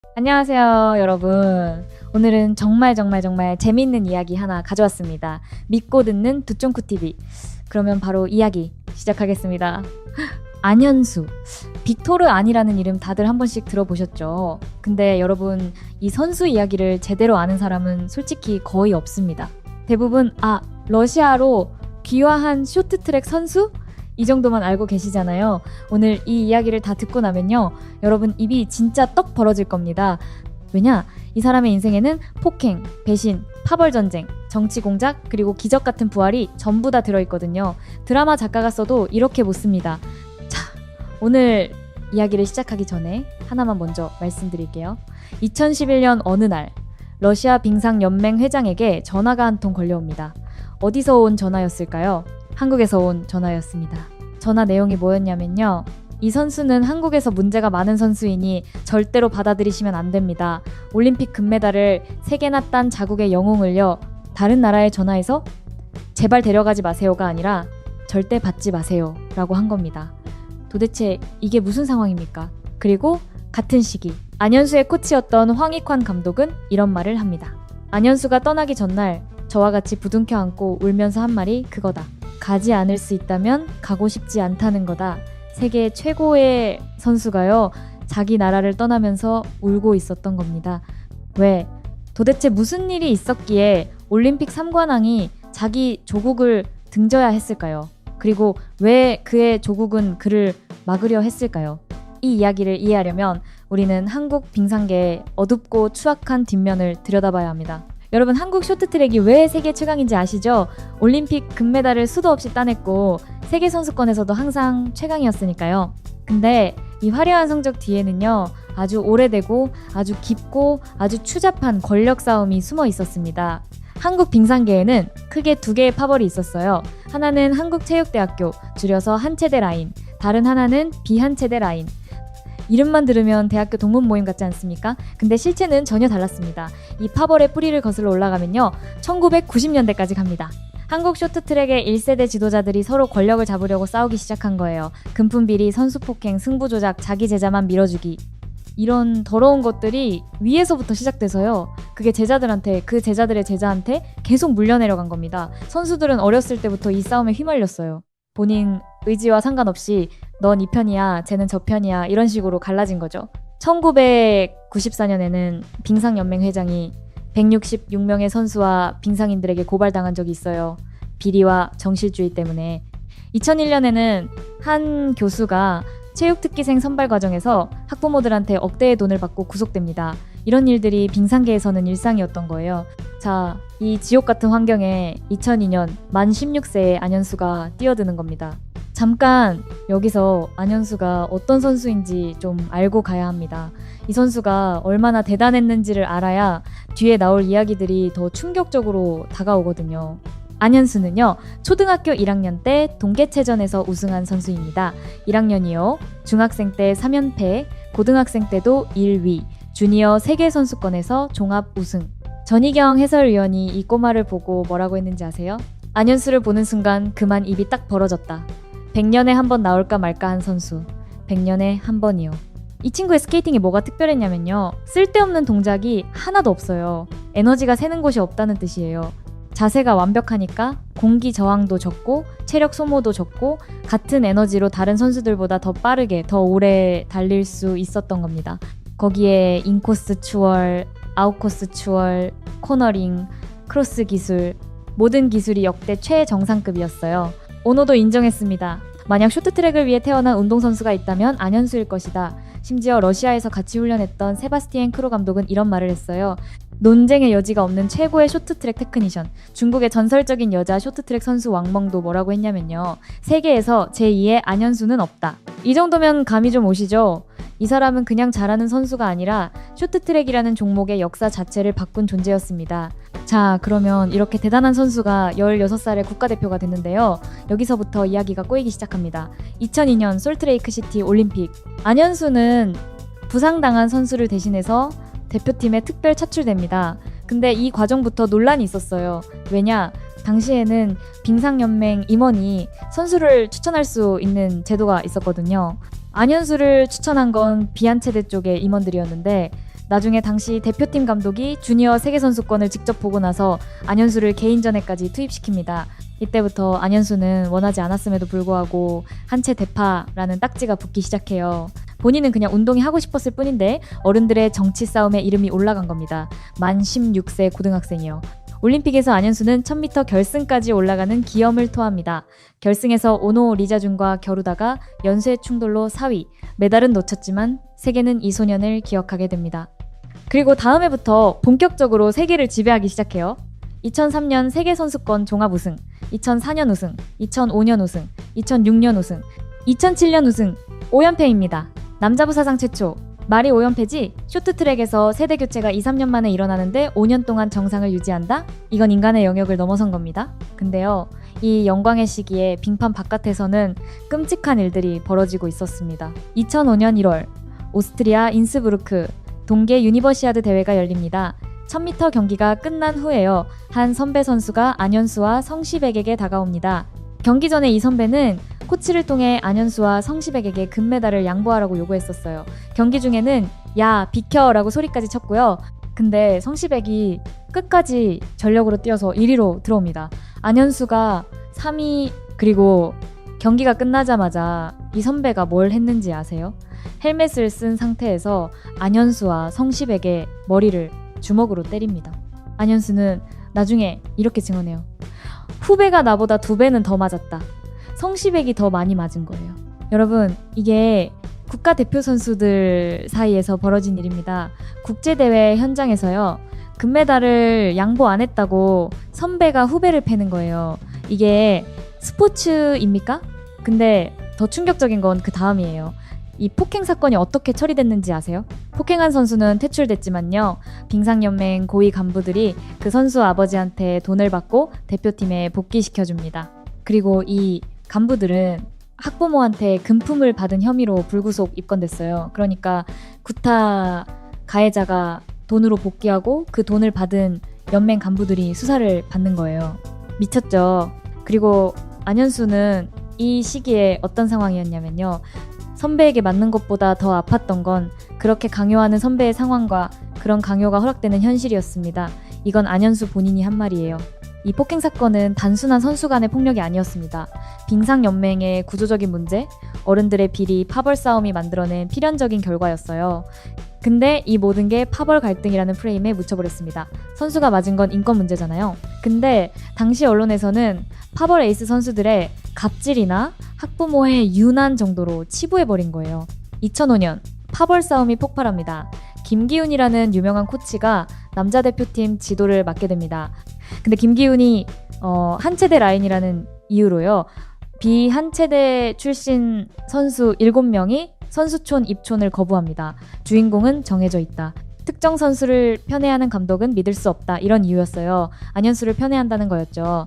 안녕하세요, 여러분. 오늘은 정말 재미있는 이야기 하나 가져왔습니다. 믿고 듣는 두쫑쿠TV. 그러면 바로 이야기 시작하겠습니다. 안현수. 빅토르 안이라는 이름 다들 한 번씩 들어보셨죠? 근데 여러분, 이 선수 이야기를 제대로 아는 사람은 솔직히 거의 없습니다. 대부분, 러시아로 귀화한 쇼트트랙 선수? 이 정도만 알고 계시잖아요. 오늘 이 이야기를 다 듣고 나면요, 여러분 입이 진짜 떡 벌어질 겁니다. 왜냐? 이 사람의 인생에는 폭행, 배신, 파벌전쟁, 정치공작, 그리고 기적 같은 부활이 전부 다 들어있거든요. 드라마 작가가 써도 이렇게 못 씁니다. 자, 오늘 이야기를 시작하기 전에 하나만 먼저 말씀드릴게요. 2011년 어느 날 러시아 빙상연맹 회장에게 전화가 한 통 걸려옵니다. 어디서 온 전화였을까요? 한국에서 온 전화였습니다. 전화 내용이 뭐였냐면요. 이 선수는 한국에서 문제가 많은 선수이니 절대로 받아들이시면 안 됩니다. 올림픽 금메달을 3개나 딴 자국의 영웅을요, 다른 나라에 전화해서 제발 데려가지 마세요가 아니라 절대 받지 마세요 라고 한 겁니다. 도대체 이게 무슨 상황입니까? 그리고 같은 시기 안현수의 코치였던 황익환 감독은 이런 말을 합니다. 안현수가 떠나기 전날 저와 같이 부둥켜 안고 울면서 한 말이 그거다. 가지 않을 수 있다면 가고 싶지 않다는 거다. 세계 최고의 선수가요, 자기 나라를 떠나면서 울고 있었던 겁니다. 왜? 도대체 무슨 일이 있었기에 올림픽 3관왕이 자기 조국을 등져야 했을까요? 그리고 왜 그의 조국은 그를 막으려 했을까요? 이 이야기를 이해하려면 우리는 한국 빙상계의 어둡고 추악한 뒷면을 들여다봐야 합니다. 여러분, 한국 쇼트트랙이 왜 세계 최강인지 아시죠? 올림픽 금메달을 수도 없이 따냈고 세계 선수권에서도 항상 최강이었으니까요. 근데 이 화려한 성적 뒤에는요, 아주 오래되고 아주 깊고 아주 추잡한 권력 싸움이 숨어 있었습니다. 한국 빙상계에는 크게 2개의 파벌이 있었어요. 하나는 한국체육대학교, 줄여서 한체대 라인, 다른 하나는 비한체대 라인. 이름만 들으면 대학교 동문 모임 같지 않습니까? 근데 실체는 전혀 달랐습니다. 이 파벌의 뿌리를 거슬러 올라가면요, 1990년대까지 갑니다. 한국 쇼트트랙의 1세대 지도자들이 서로 권력을 잡으려고 싸우기 시작한 거예요. 금품비리, 선수폭행, 승부조작, 자기 제자만 밀어주기. 이런 더러운 것들이 위에서부터 시작돼서요, 그게 제자들한테, 그 제자들의 제자한테 계속 물려내려간 겁니다. 선수들은 어렸을 때부터 이 싸움에 휘말렸어요. 본인 의지와 상관없이 넌 이 편이야, 쟤는 저 편이야, 이런 식으로 갈라진 거죠. 1994년에는 빙상연맹 회장이 166명의 선수와 빙상인들에게 고발당한 적이 있어요. 비리와 정실주의 때문에. 2001년에는 한 교수가 체육특기생 선발 과정에서 학부모들한테 억대의 돈을 받고 구속됩니다. 이런 일들이 빙상계에서는 일상이었던 거예요. 자, 이 지옥 같은 환경에 2002년 만 16세의 안현수가 뛰어드는 겁니다. 잠깐 여기서 안현수가 어떤 선수인지 좀 알고 가야 합니다. 이 선수가 얼마나 대단했는지를 알아야 뒤에 나올 이야기들이 더 충격적으로 다가오거든요. 안현수는요, 초등학교 1학년 때 동계체전에서 우승한 선수입니다. 1학년이요, 중학생 때 3연패, 고등학생 때도 1위, 주니어 세계선수권에서 종합 우승. 전희경 해설위원이 이 꼬마를 보고 뭐라고 했는지 아세요? 안현수를 보는 순간 그만 입이 딱 벌어졌다. 100년에 한 번 나올까 말까 한 선수. 100년에 한 번이요. 이 친구의 스케이팅이 뭐가 특별했냐면요, 쓸데없는 동작이 하나도 없어요. 에너지가 새는 곳이 없다는 뜻이에요. 자세가 완벽하니까 공기 저항도 적고 체력 소모도 적고 같은 에너지로 다른 선수들보다 더 빠르게 더 오래 달릴 수 있었던 겁니다. 거기에 인코스 추월, 아웃코스 추월, 코너링, 크로스 기술, 모든 기술이 역대 최정상급이었어요. 오노도 인정했습니다. 만약 쇼트트랙을 위해 태어난 운동선수가 있다면 안현수일 것이다. 심지어 러시아에서 같이 훈련했던 세바스티엔 크로 감독은 이런 말을 했어요. 논쟁의 여지가 없는 최고의 쇼트트랙 테크니션. 중국의 전설적인 여자 쇼트트랙 선수 왕멍도 뭐라고 했냐면요, 세계에서 제2의 안현수는 없다. 이 정도면 감이 좀 오시죠? 이 사람은 그냥 잘하는 선수가 아니라 쇼트트랙이라는 종목의 역사 자체를 바꾼 존재였습니다. 자, 그러면 이렇게 대단한 선수가 16살에 국가대표가 됐는데요. 여기서부터 이야기가 꼬이기 시작합니다. 2002년 솔트레이크시티 올림픽. 안현수는 부상당한 선수를 대신해서 대표팀에 특별 차출됩니다. 근데 이 과정부터 논란이 있었어요. 왜냐? 당시에는 빙상연맹 임원이 선수를 추천할 수 있는 제도가 있었거든요. 안현수를 추천한 건 비한체대 쪽의 임원들이었는데 나중에 당시 대표팀 감독이 주니어 세계선수권을 직접 보고 나서 안현수를 개인전에까지 투입시킵니다. 이때부터 안현수는 원하지 않았음에도 불구하고 한채 대파라는 딱지가 붙기 시작해요. 본인은 그냥 운동이 하고 싶었을 뿐인데 어른들의 정치 싸움에 이름이 올라간 겁니다. 만 16세 고등학생이요. 올림픽에서 안현수는 1000m 결승까지 올라가는 기염을 토합니다. 결승에서 오노 리자준과 겨루다가 연쇄 충돌로 4위, 메달은 놓쳤지만 세계는 이 소년을 기억하게 됩니다. 그리고 다음 해부터 본격적으로 세계를 지배하기 시작해요. 2003년 세계선수권 종합 우승, 2004년 우승, 2005년 우승, 2006년 우승, 2007년 우승, 5연패입니다. 남자부 사상 최초. 말이 5연패지? 쇼트트랙에서 세대 교체가 2, 3년 만에 일어나는데 5년 동안 정상을 유지한다? 이건 인간의 영역을 넘어선 겁니다. 근데요, 이 영광의 시기에 빙판 바깥에서는 끔찍한 일들이 벌어지고 있었습니다. 2005년 1월, 오스트리아 인스부르크 동계 유니버시아드 대회가 열립니다. 1000m 경기가 끝난 후에요. 한 선배 선수가 안현수와 성시백에게 다가옵니다. 경기 전에 이 선배는 코치를 통해 안현수와 성시백에게 금메달을 양보하라고 요구했었어요. 경기 중에는 야 비켜 라고 소리까지 쳤고요. 근데 성시백이 끝까지 전력으로 뛰어서 1위로 들어옵니다. 안현수가 3위. 그리고 경기가 끝나자마자 이 선배가 뭘 했는지 아세요? 헬멧을 쓴 상태에서 안현수와 성시백의 머리를 주먹으로 때립니다. 안현수는 나중에 이렇게 증언해요. 후배가 나보다 2배는 더 맞았다. 성시백이 더 많이 맞은 거예요. 여러분, 이게 국가대표 선수들 사이에서 벌어진 일입니다. 국제대회 현장에서요, 금메달을 양보 안 했다고 선배가 후배를 패는 거예요. 이게 스포츠입니까? 근데 더 충격적인 건 그 다음이에요. 이 폭행 사건이 어떻게 처리됐는지 아세요? 폭행한 선수는 퇴출됐지만요, 빙상연맹 고위 간부들이 그 선수 아버지한테 돈을 받고 대표팀에 복귀시켜줍니다. 그리고 이 간부들은 학부모한테 금품을 받은 혐의로 불구속 입건됐어요. 그러니까 구타 가해자가 돈으로 복귀하고 그 돈을 받은 연맹 간부들이 수사를 받는 거예요. 미쳤죠? 그리고 안현수는 이 시기에 어떤 상황이었냐면요, 선배에게 맞는 것보다 더 아팠던 건 그렇게 강요하는 선배의 상황과 그런 강요가 허락되는 현실이었습니다. 이건 안현수 본인이 한 말이에요. 이 폭행 사건은 단순한 선수 간의 폭력이 아니었습니다. 빙상연맹의 구조적인 문제, 어른들의 비리, 파벌 싸움이 만들어낸 필연적인 결과였어요. 근데 이 모든 게 파벌 갈등이라는 프레임에 묻혀버렸습니다. 선수가 맞은 건 인권 문제잖아요. 근데 당시 언론에서는 파벌 에이스 선수들의 갑질이나 학부모의 유난 정도로 치부해버린 거예요. 2005년 파벌 싸움이 폭발합니다. 김기훈이라는 유명한 코치가 남자 대표팀 지도를 맡게 됩니다. 근데 김기훈이 한체대 라인이라는 이유로요, 비한체대 출신 선수 7명이 선수촌 입촌을 거부합니다. 주인공은 정해져 있다. 특정 선수를 편애하는 감독은 믿을 수 없다. 이런 이유였어요. 안현수를 편애한다는 거였죠.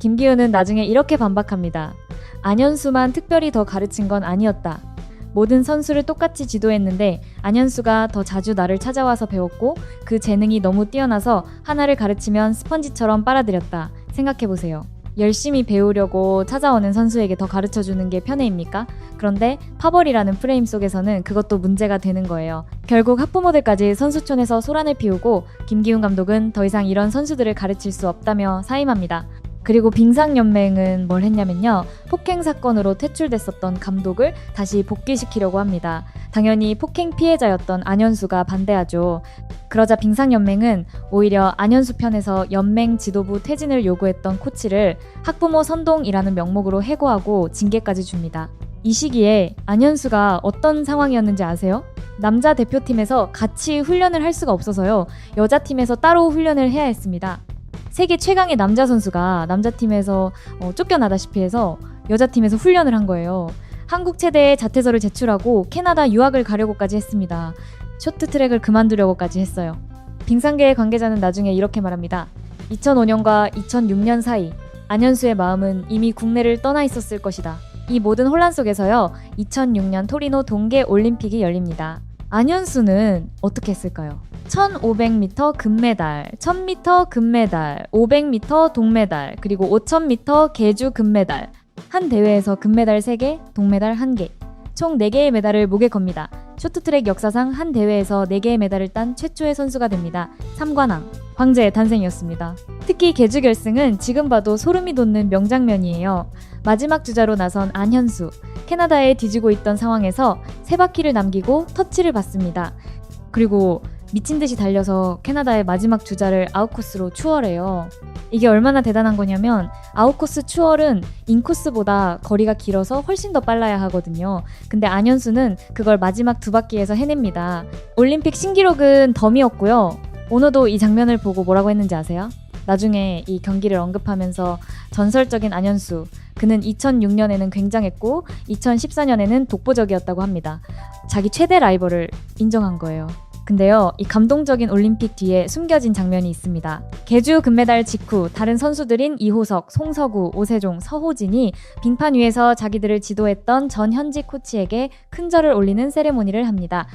김기훈은 나중에 이렇게 반박합니다. 안현수만 특별히 더 가르친 건 아니었다. 모든 선수를 똑같이 지도했는데 안현수가 더 자주 나를 찾아와서 배웠고 그 재능이 너무 뛰어나서 하나를 가르치면 스펀지처럼 빨아들였다. 생각해보세요. 열심히 배우려고 찾아오는 선수에게 더 가르쳐주는 게 편애입니까? 그런데 파벌이라는 프레임 속에서는 그것도 문제가 되는 거예요. 결국 학부모들까지 선수촌에서 소란을 피우고 김기훈 감독은 더 이상 이런 선수들을 가르칠 수 없다며 사임합니다. 그리고 빙상연맹은 뭘 했냐면요, 폭행 사건으로 퇴출됐었던 감독을 다시 복귀시키려고 합니다. 당연히 폭행 피해자였던 안현수가 반대하죠. 그러자 빙상연맹은 오히려 안현수 편에서 연맹 지도부 퇴진을 요구했던 코치를 학부모 선동이라는 명목으로 해고하고 징계까지 줍니다. 이 시기에 안현수가 어떤 상황이었는지 아세요? 남자 대표팀에서 같이 훈련을 할 수가 없어서요, 여자팀에서 따로 훈련을 해야 했습니다. 세계 최강의 남자 선수가 남자팀에서 쫓겨나다시피 해서 여자팀에서 훈련을 한 거예요. 한국 체대에 자퇴서를 제출하고 캐나다 유학을 가려고까지 했습니다. 쇼트트랙을 그만두려고까지 했어요. 빙상계의 관계자는 나중에 이렇게 말합니다. 2005년과 2006년 사이 안현수의 마음은 이미 국내를 떠나 있었을 것이다. 이 모든 혼란 속에서요, 2006년 토리노 동계 올림픽이 열립니다. 안현수는 어떻게 했을까요? 1500m 금메달, 1000m 금메달, 500m 동메달, 그리고 5000m 계주 금메달. 한 대회에서 금메달 3개, 동메달 1개. 총 4개의 메달을 목에 겁니다. 쇼트트랙 역사상 한 대회에서 4개의 메달을 딴 최초의 선수가 됩니다. 삼관왕, 황제의 탄생이었습니다. 특히 개주 결승은 지금 봐도 소름이 돋는 명장면이에요. 마지막 주자로 나선 안현수, 캐나다에 뒤지고 있던 상황에서 3바퀴를 남기고 터치를 받습니다. 그리고 미친듯이 달려서 캐나다의 마지막 주자를 아웃코스로 추월해요. 이게 얼마나 대단한 거냐면 아웃코스 추월은 인코스보다 거리가 길어서 훨씬 더 빨라야 하거든요. 근데 안현수는 그걸 마지막 2바퀴에서 해냅니다. 올림픽 신기록은 덤이었고요. 오너도 이 장면을 보고 뭐라고 했는지 아세요? 나중에 이 경기를 언급하면서 전설적인 안현수, 그는 2006년에는 굉장했고 2014년에는 독보적이었다고 합니다. 자기 최대 라이벌을 인정한 거예요. 근데요, 이 감동적인 올림픽 뒤에 숨겨진 장면이 있습니다. 개주 금메달 직후 다른 선수들인 이호석, 송서구, 오세종, 서호진이 빙판 위에서 자기들을 지도했던 전현직 코치에게 큰 절을 올리는 세레모니를 합니다.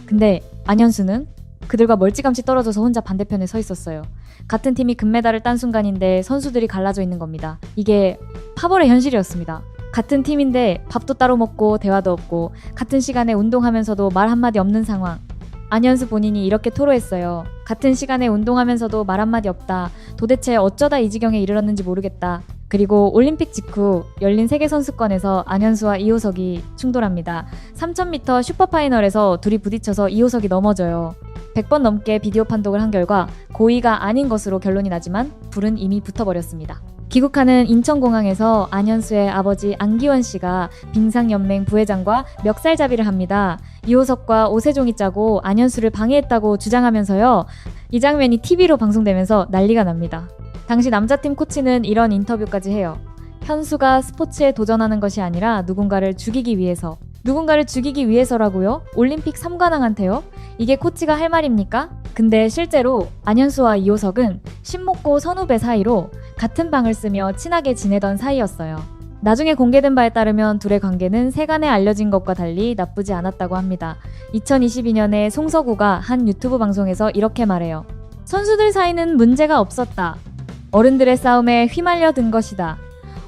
근데 안현수는 그들과 멀찌감치 떨어져서 혼자 반대편에 서 있었어요. 같은 팀이 금메달을 딴 순간인데 선수들이 갈라져 있는 겁니다. 이게 파벌의 현실이었습니다. 같은 팀인데 밥도 따로 먹고 대화도 없고 같은 시간에 운동하면서도 말 한마디 없는 상황. 안현수 본인이 이렇게 토로했어요. 같은 시간에 운동하면서도 말 한마디 없다. 도대체 어쩌다 이 지경에 이르렀는지 모르겠다. 그리고 올림픽 직후 열린 세계선수권에서 안현수와 이호석이 충돌합니다. 3000m 슈퍼파이널에서 둘이 부딪혀서 이호석이 넘어져요. 100번 넘게 비디오 판독을 한 결과 고의가 아닌 것으로 결론이 나지만 불은 이미 붙어버렸습니다. 귀국하는 인천공항에서 안현수의 아버지 안기원 씨가 빙상연맹 부회장과 멱살잡이를 합니다. 이호석과 오세종이 짜고 안현수를 방해했다고 주장하면서요. 이 장면이 TV로 방송되면서 난리가 납니다. 당시 남자팀 코치는 이런 인터뷰까지 해요. 현수가 스포츠에 도전하는 것이 아니라 누군가를 죽이기 위해서라고요? 올림픽 3관왕한테요? 이게 코치가 할 말입니까? 근데 실제로 안현수와 이호석은 신목고 선후배 사이로 같은 방을 쓰며 친하게 지내던 사이였어요. 나중에 공개된 바에 따르면 둘의 관계는 세간에 알려진 것과 달리 나쁘지 않았다고 합니다. 2022년에 송서구가 한 유튜브 방송에서 이렇게 말해요. 선수들 사이는 문제가 없었다. 어른들의 싸움에 휘말려 든 것이다.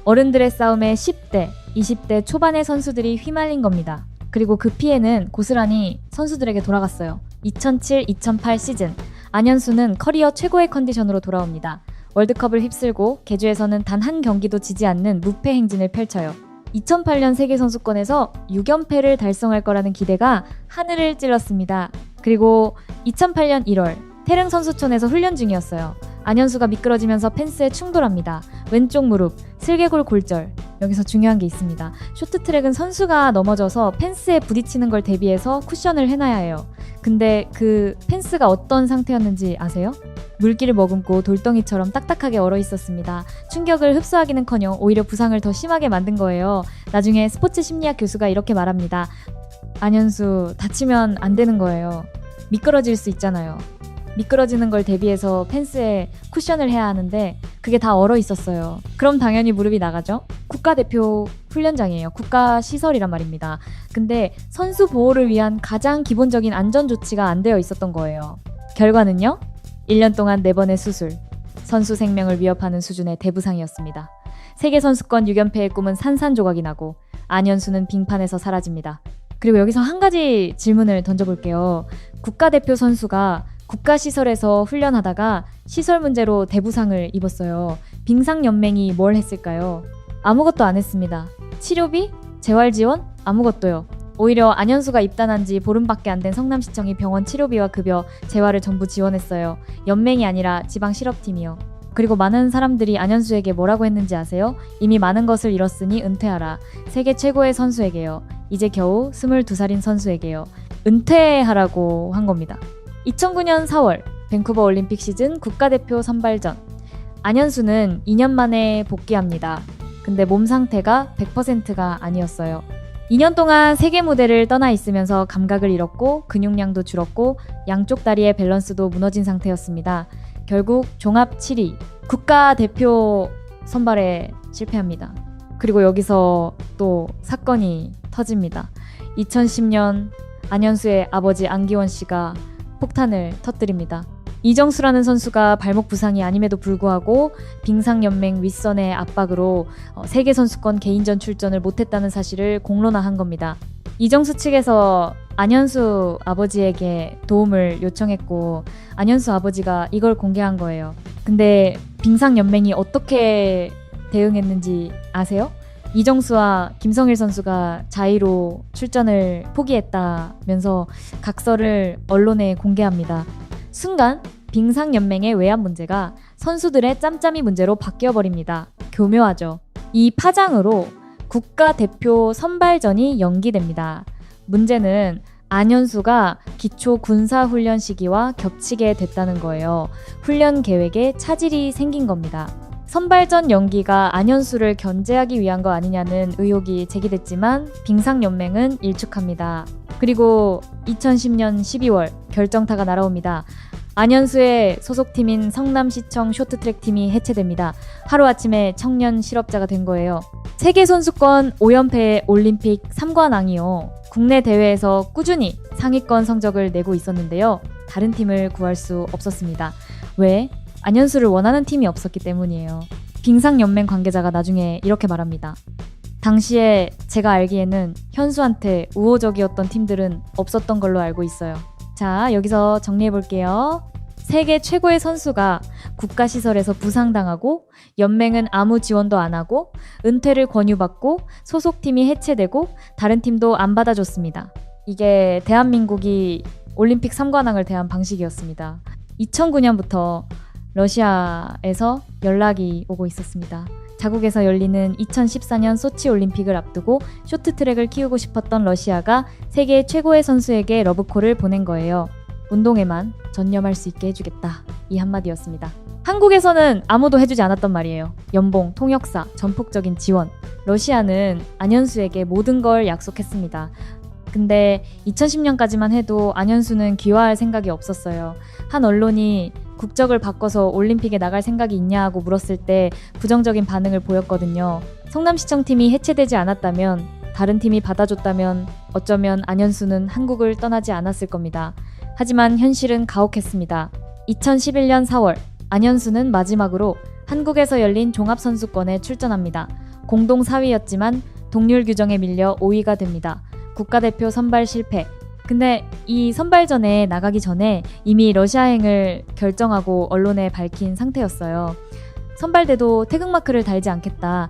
어른들의 싸움에 10대, 20대 초반의 선수들이 휘말린 겁니다. 그리고 그 피해는 고스란히 선수들에게 돌아갔어요. 2007-2008 시즌, 안현수는 커리어 최고의 컨디션으로 돌아옵니다. 월드컵을 휩쓸고 개주에서는 단 한 경기도 지지 않는 무패 행진을 펼쳐요. 2008년 세계선수권에서 6연패를 달성할 거라는 기대가 하늘을 찔렀습니다. 그리고 2008년 1월, 태릉 선수촌에서 훈련 중이었어요. 안현수가 미끄러지면서 펜스에 충돌합니다. 왼쪽 무릎, 슬개골 골절. 여기서 중요한 게 있습니다. 쇼트트랙은 선수가 넘어져서 펜스에 부딪히는 걸 대비해서 쿠션을 해놔야 해요. 근데 그 펜스가 어떤 상태였는지 아세요? 물기를 머금고 돌덩이처럼 딱딱하게 얼어 있었습니다. 충격을 흡수하기는커녕 오히려 부상을 더 심하게 만든 거예요. 나중에 스포츠 심리학 교수가 이렇게 말합니다. 안현수, 다치면 안 되는 거예요. 미끄러질 수 있잖아요. 미끄러지는 걸 대비해서 펜스에 쿠션을 해야 하는데 그게 다 얼어 있었어요. 그럼 당연히 무릎이 나가죠. 국가대표 훈련장이에요. 국가시설이란 말입니다. 근데 선수 보호를 위한 가장 기본적인 안전 조치가 안 되어 있었던 거예요. 결과는요? 1년 동안 4번의 수술, 선수 생명을 위협하는 수준의 대부상이었습니다. 세계선수권 6연패의 꿈은 산산조각이 나고 안현수는 빙판에서 사라집니다. 그리고 여기서 한 가지 질문을 던져볼게요. 국가대표 선수가 국가시설에서 훈련하다가 시설 문제로 대부상을 입었어요. 빙상연맹이 뭘 했을까요? 아무것도 안 했습니다. 치료비? 재활지원? 아무것도요. 오히려 안현수가 입단한 지 보름밖에 안 된 성남시청이 병원 치료비와 급여, 재활을 전부 지원했어요. 연맹이 아니라 지방실업팀이요. 그리고 많은 사람들이 안현수에게 뭐라고 했는지 아세요? 이미 많은 것을 잃었으니 은퇴하라. 세계 최고의 선수에게요. 이제 겨우 22살인 선수에게요. 은퇴하라고 한 겁니다. 2009년 4월 밴쿠버 올림픽 시즌 국가대표 선발전. 안현수는 2년 만에 복귀합니다. 근데 몸 상태가 100%가 아니었어요. 2년 동안 세계 무대를 떠나 있으면서 감각을 잃었고 근육량도 줄었고 양쪽 다리의 밸런스도 무너진 상태였습니다. 결국 종합 7위, 국가대표 선발에 실패합니다. 그리고 여기서 또 사건이 터집니다. 2010년 안현수의 아버지 안기원 씨가 폭탄을 터뜨립니다. 이정수라는 선수가 발목 부상이 아님에도 불구하고 빙상연맹 윗선의 압박으로 세계선수권 개인전 출전을 못했다는 사실을 공론화한 겁니다. 이정수 측에서 안현수 아버지에게 도움을 요청했고 안현수 아버지가 이걸 공개한 거예요. 근데 빙상연맹이 어떻게 대응했는지 아세요? 이정수와 김성일 선수가 자의로 출전을 포기했다면서 각서를 언론에 공개합니다. 순간 빙상연맹의 외압 문제가 선수들의 짬짬이 문제로 바뀌어버립니다. 교묘하죠. 이 파장으로 국가대표 선발전이 연기됩니다. 문제는 안현수가 기초 군사훈련 시기와 겹치게 됐다는 거예요. 훈련 계획에 차질이 생긴 겁니다. 선발전 연기가 안현수를 견제하기 위한 거 아니냐는 의혹이 제기됐지만 빙상연맹은 일축합니다. 그리고 2010년 12월 결정타가 날아옵니다. 안현수의 소속팀인 성남시청 쇼트트랙팀이 해체됩니다. 하루아침에 청년 실업자가 된 거예요. 세계선수권 5연패의 올림픽 3관왕이요. 국내 대회에서 꾸준히 상위권 성적을 내고 있었는데요. 다른 팀을 구할 수 없었습니다. 왜? 안현수를 원하는 팀이 없었기 때문이에요. 빙상연맹 관계자가 나중에 이렇게 말합니다. 당시에 제가 알기에는 현수한테 우호적이었던 팀들은 없었던 걸로 알고 있어요. 자, 여기서 정리해볼게요. 세계 최고의 선수가 국가시설에서 부상당하고 연맹은 아무 지원도 안 하고 은퇴를 권유받고 소속팀이 해체되고 다른 팀도 안 받아줬습니다. 이게 대한민국이 올림픽 3관왕을 대한 방식이었습니다. 2009년부터 러시아에서 연락이 오고 있었습니다. 자국에서 열리는 2014년 소치 올림픽을 앞두고 쇼트트랙을 키우고 싶었던 러시아가 세계 최고의 선수에게 러브콜을 보낸 거예요. 운동에만 전념할 수 있게 해주겠다. 이 한마디였습니다. 한국에서는 아무도 해주지 않았던 말이에요. 연봉, 통역사, 전폭적인 지원. 러시아는 안현수에게 모든 걸 약속했습니다. 근데 2010년까지만 해도 안현수는 귀화할 생각이 없었어요. 한 언론이 국적을 바꿔서 올림픽에 나갈 생각이 있냐고 물었을 때 부정적인 반응을 보였거든요. 성남시청팀이 해체되지 않았다면, 다른 팀이 받아줬다면 어쩌면 안현수는 한국을 떠나지 않았을 겁니다. 하지만 현실은 가혹했습니다. 2011년 4월 안현수는 마지막으로 한국에서 열린 종합선수권에 출전합니다. 공동 4위였지만 동률 규정에 밀려 5위가 됩니다. 국가대표 선발 실패. 근데 이 선발전에 나가기 전에 이미 러시아행을 결정하고 언론에 밝힌 상태였어요. 선발대도 태극마크를 달지 않겠다.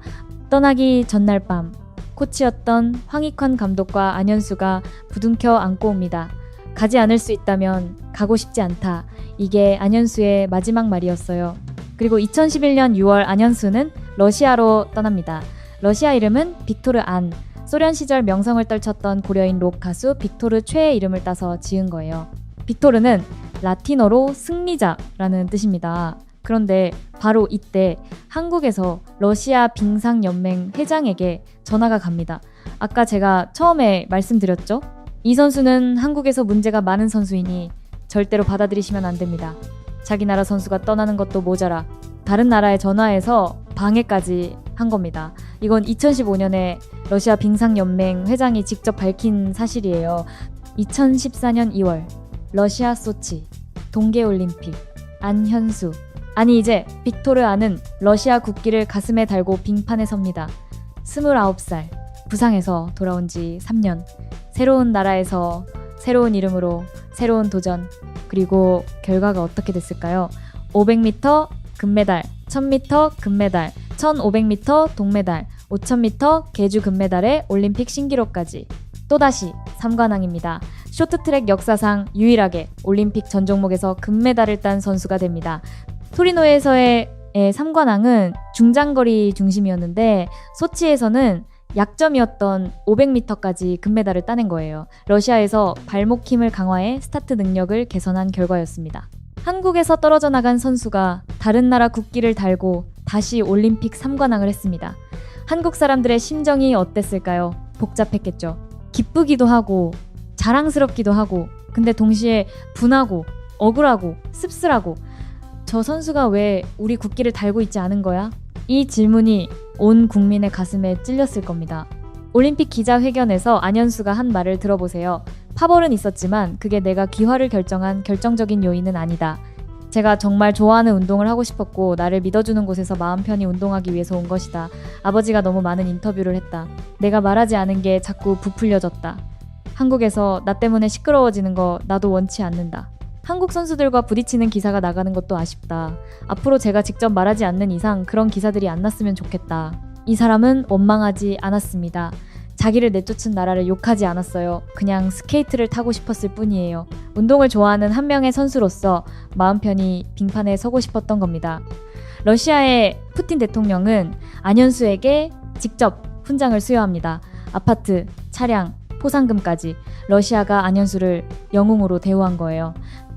떠나기 전날 밤 코치였던 황익환 감독과 안현수가 부둥켜 안고 옵니다. 가지 않을 수 있다면 가고 싶지 않다. 이게 안현수의 마지막 말이었어요. 그리고 2011년 6월 안현수는 러시아로 떠납니다. 러시아 이름은 빅토르 안. 소련 시절 명성을 떨쳤던 고려인 록 가수 빅토르 최의 이름을 따서 지은 거예요. 빅토르는 라틴어로 승리자라는 뜻입니다. 그런데 바로 이때 한국에서 러시아 빙상연맹 회장에게 전화가 갑니다. 아까 제가 처음에 말씀드렸죠? 이 선수는 한국에서 문제가 많은 선수이니 절대로 받아들이시면 안 됩니다. 자기 나라 선수가 떠나는 것도 모자라 다른 나라에 전화해서 방해까지 한 겁니다. 이건 2015년에 러시아 빙상연맹 회장이 직접 밝힌 사실이에요. 2014년 2월 러시아 소치 동계올림픽 안현수. 아니 이제 빅토르 안은 러시아 국기를 가슴에 달고 빙판에 섭니다. 29살 부상에서 돌아온 지 3년. 새로운 나라에서 새로운 이름으로 새로운 도전. 그리고 결과가 어떻게 됐을까요? 500m 금메달, 1000m 금메달, 1500m 동메달, 5000m 계주 금메달에 올림픽 신기록까지. 또다시 3관왕입니다. 쇼트트랙 역사상 유일하게 올림픽 전 종목에서 금메달을 딴 선수가 됩니다. 토리노에서의 3관왕은 중장거리 중심이었는데 소치에서는 약점이었던 500m까지 금메달을 따낸 거예요. 러시아에서 발목 힘을 강화해 스타트 능력을 개선한 결과였습니다. 한국에서 떨어져 나간 선수가 다른 나라 국기를 달고 다시 올림픽 3관왕을 했습니다. 한국 사람들의 심정이 어땠을까요? 복잡했겠죠. 기쁘기도 하고 자랑스럽기도 하고 근데 동시에 분하고 억울하고 씁쓸하고 저 선수가 왜 우리 국기를 달고 있지 않은 거야? 이 질문이 온 국민의 가슴에 찔렸을 겁니다. 올림픽 기자회견에서 안현수가 한 말을 들어보세요. 파벌은 있었지만 그게 내가 귀화를 결정한 결정적인 요인은 아니다. 제가 정말 좋아하는 운동을 하고 싶었고 나를 믿어주는 곳에서 마음 편히 운동하기 위해서 온 것이다. 아버지가 너무 많은 인터뷰를 했다. 내가 말하지 않은 게 자꾸 부풀려졌다. 한국에서 나 때문에 시끄러워지는 거 나도 원치 않는다. 한국 선수들과 부딪히는 기사가 나가는 것도 아쉽다. 앞으로 제가 직접 말하지 않는 이상 그런 기사들이 안 났으면 좋겠다. 이 사람은 원망하지 않았습니다. 자기를 내쫓은 나라를 욕하지 않았어요. 그냥 스케이트를 타고 싶었을 뿐이에요. 운동을 좋아하는 한 명의 선수로서 마음 편히 빙판에 서고 싶었던 겁니다. 러시아의 푸틴 대통령은 안현수에게 직접 훈장을 수여합니다. 아파트, 차량, 포상금까지 러시아가 안현수를 영웅으로 대우한 거예요.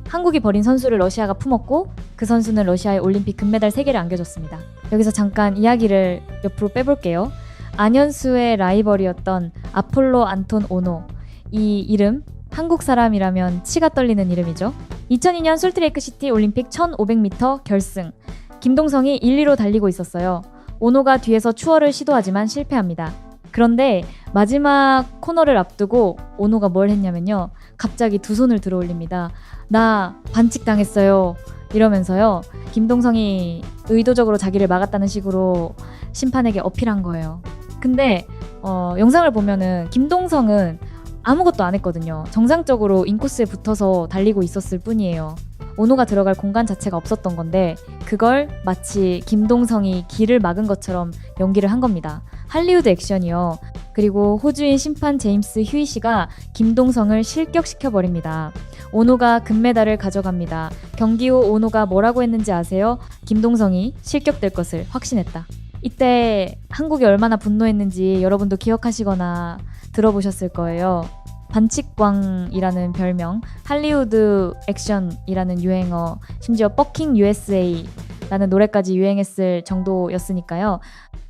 한국이 버린 선수를 러시아가 품었고 그 선수는 러시아의 올림픽 금메달 3개를 안겨줬습니다. 여기서 잠깐 이야기를 옆으로 빼볼게요. 안현수의 라이벌이었던 아폴로 안톤 오노, 이 이름 한국 사람이라면 치가 떨리는 이름이죠. 2002년 솔트레이크시티 올림픽 1500m 결승, 김동성이 1, 2로 달리고 있었어요. 오노가 뒤에서 추월을 시도하지만 실패합니다. 그런데 마지막 코너를 앞두고 오노가 뭘 했냐면요, 갑자기 두 손을 들어 올립니다. 나 반칙당했어요 이러면서요, 김동성이 의도적으로 자기를 막았다는 식으로 심판에게 어필한 거예요. 근데 영상을 보면은 김동성은 아무것도 안 했거든요. 정상적으로 인코스에 붙어서 달리고 있었을 뿐이에요. 오노가 들어갈 공간 자체가 없었던 건데 그걸 마치 김동성이 길을 막은 것처럼 연기를 한 겁니다. 할리우드 액션이요. 그리고 호주인 심판 제임스 휴이 씨가 김동성을 실격시켜버립니다. 오노가 금메달을 가져갑니다. 경기 후 오노가 뭐라고 했는지 아세요? 김동성이 실격될 것을 확신했다. 이때 한국이 얼마나 분노했는지 여러분도 기억하시거나 들어보셨을 거예요. 반칙광이라는 별명, 할리우드 액션이라는 유행어, 심지어 버킹 USA라는 노래까지 유행했을 정도였으니까요.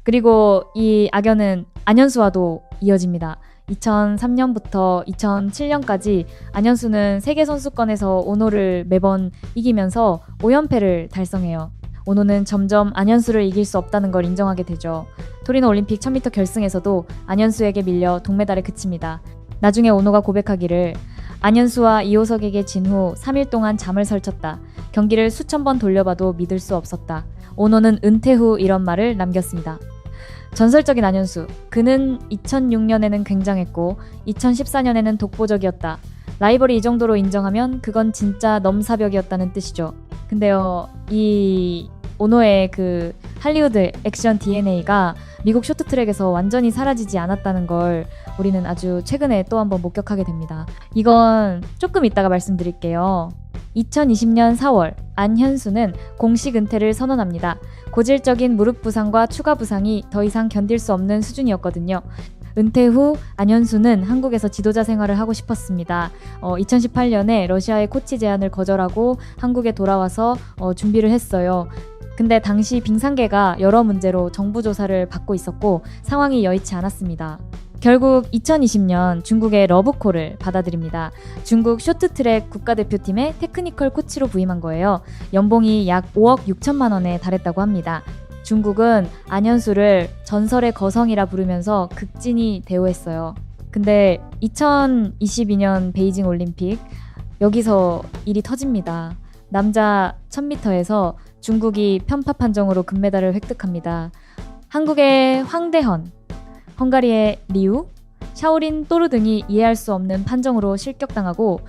그리고 이 악연은 안현수와도 이어집니다. 2003년부터 2007년까지 안현수는 세계선수권에서 오노를 매번 이기면서 5연패를 달성해요. 오노는 점점 안현수를 이길 수 없다는 걸 인정하게 되죠. 토리노 올림픽 1000m 결승에서도 안현수에게 밀려 동메달에 그칩니다. 나중에 오노가 고백하기를, 안현수와 이호석에게 진 후 3일 동안 잠을 설쳤다. 경기를 수천 번 돌려봐도 믿을 수 없었다. 오노는 은퇴 후 이런 말을 남겼습니다. 전설적인 안현수, 그는 2006년에는 굉장했고 2014년에는 독보적이었다. 라이벌이 이 정도로 인정하면 그건 진짜 넘사벽이었다는 뜻이죠. 근데요, 이 오노의 그 할리우드 액션 DNA가 미국 쇼트트랙에서 완전히 사라지지 않았다는 걸 우리는 아주 최근에 또 한번 목격하게 됩니다. 이건 조금 이따가 말씀드릴게요. 2020년 4월 안현수는 공식 은퇴를 선언합니다. 고질적인 무릎 부상과 추가 부상이 더 이상 견딜 수 없는 수준이었거든요. 은퇴 후 안현수는 한국에서 지도자 생활을 하고 싶었습니다. 2018년에 러시아의 코치 제안을 거절하고 한국에 돌아와서 준비를 했어요. 근데 당시 빙상계가 여러 문제로 정부 조사를 받고 있었고 상황이 여의치 않았습니다. 결국 2020년 중국의 러브콜을 받아들입니다. 중국 쇼트트랙 국가대표팀의 테크니컬 코치로 부임한 거예요. 연봉이 약 5억 6천만 원에 달했다고 합니다. 중국은 안현수를 전설의 거성이라 부르면서 극진히 대우했어요. 근데 2022년 베이징 올림픽, 여기서 일이 터집니다. 남자 1000m에서 중국이 편파 판정으로 금메달을 획득합니다. 한국의 황대헌, 헝가리의 리우, 샤오린 또르 등이 이해할 수 없는 판정으로 실격당하고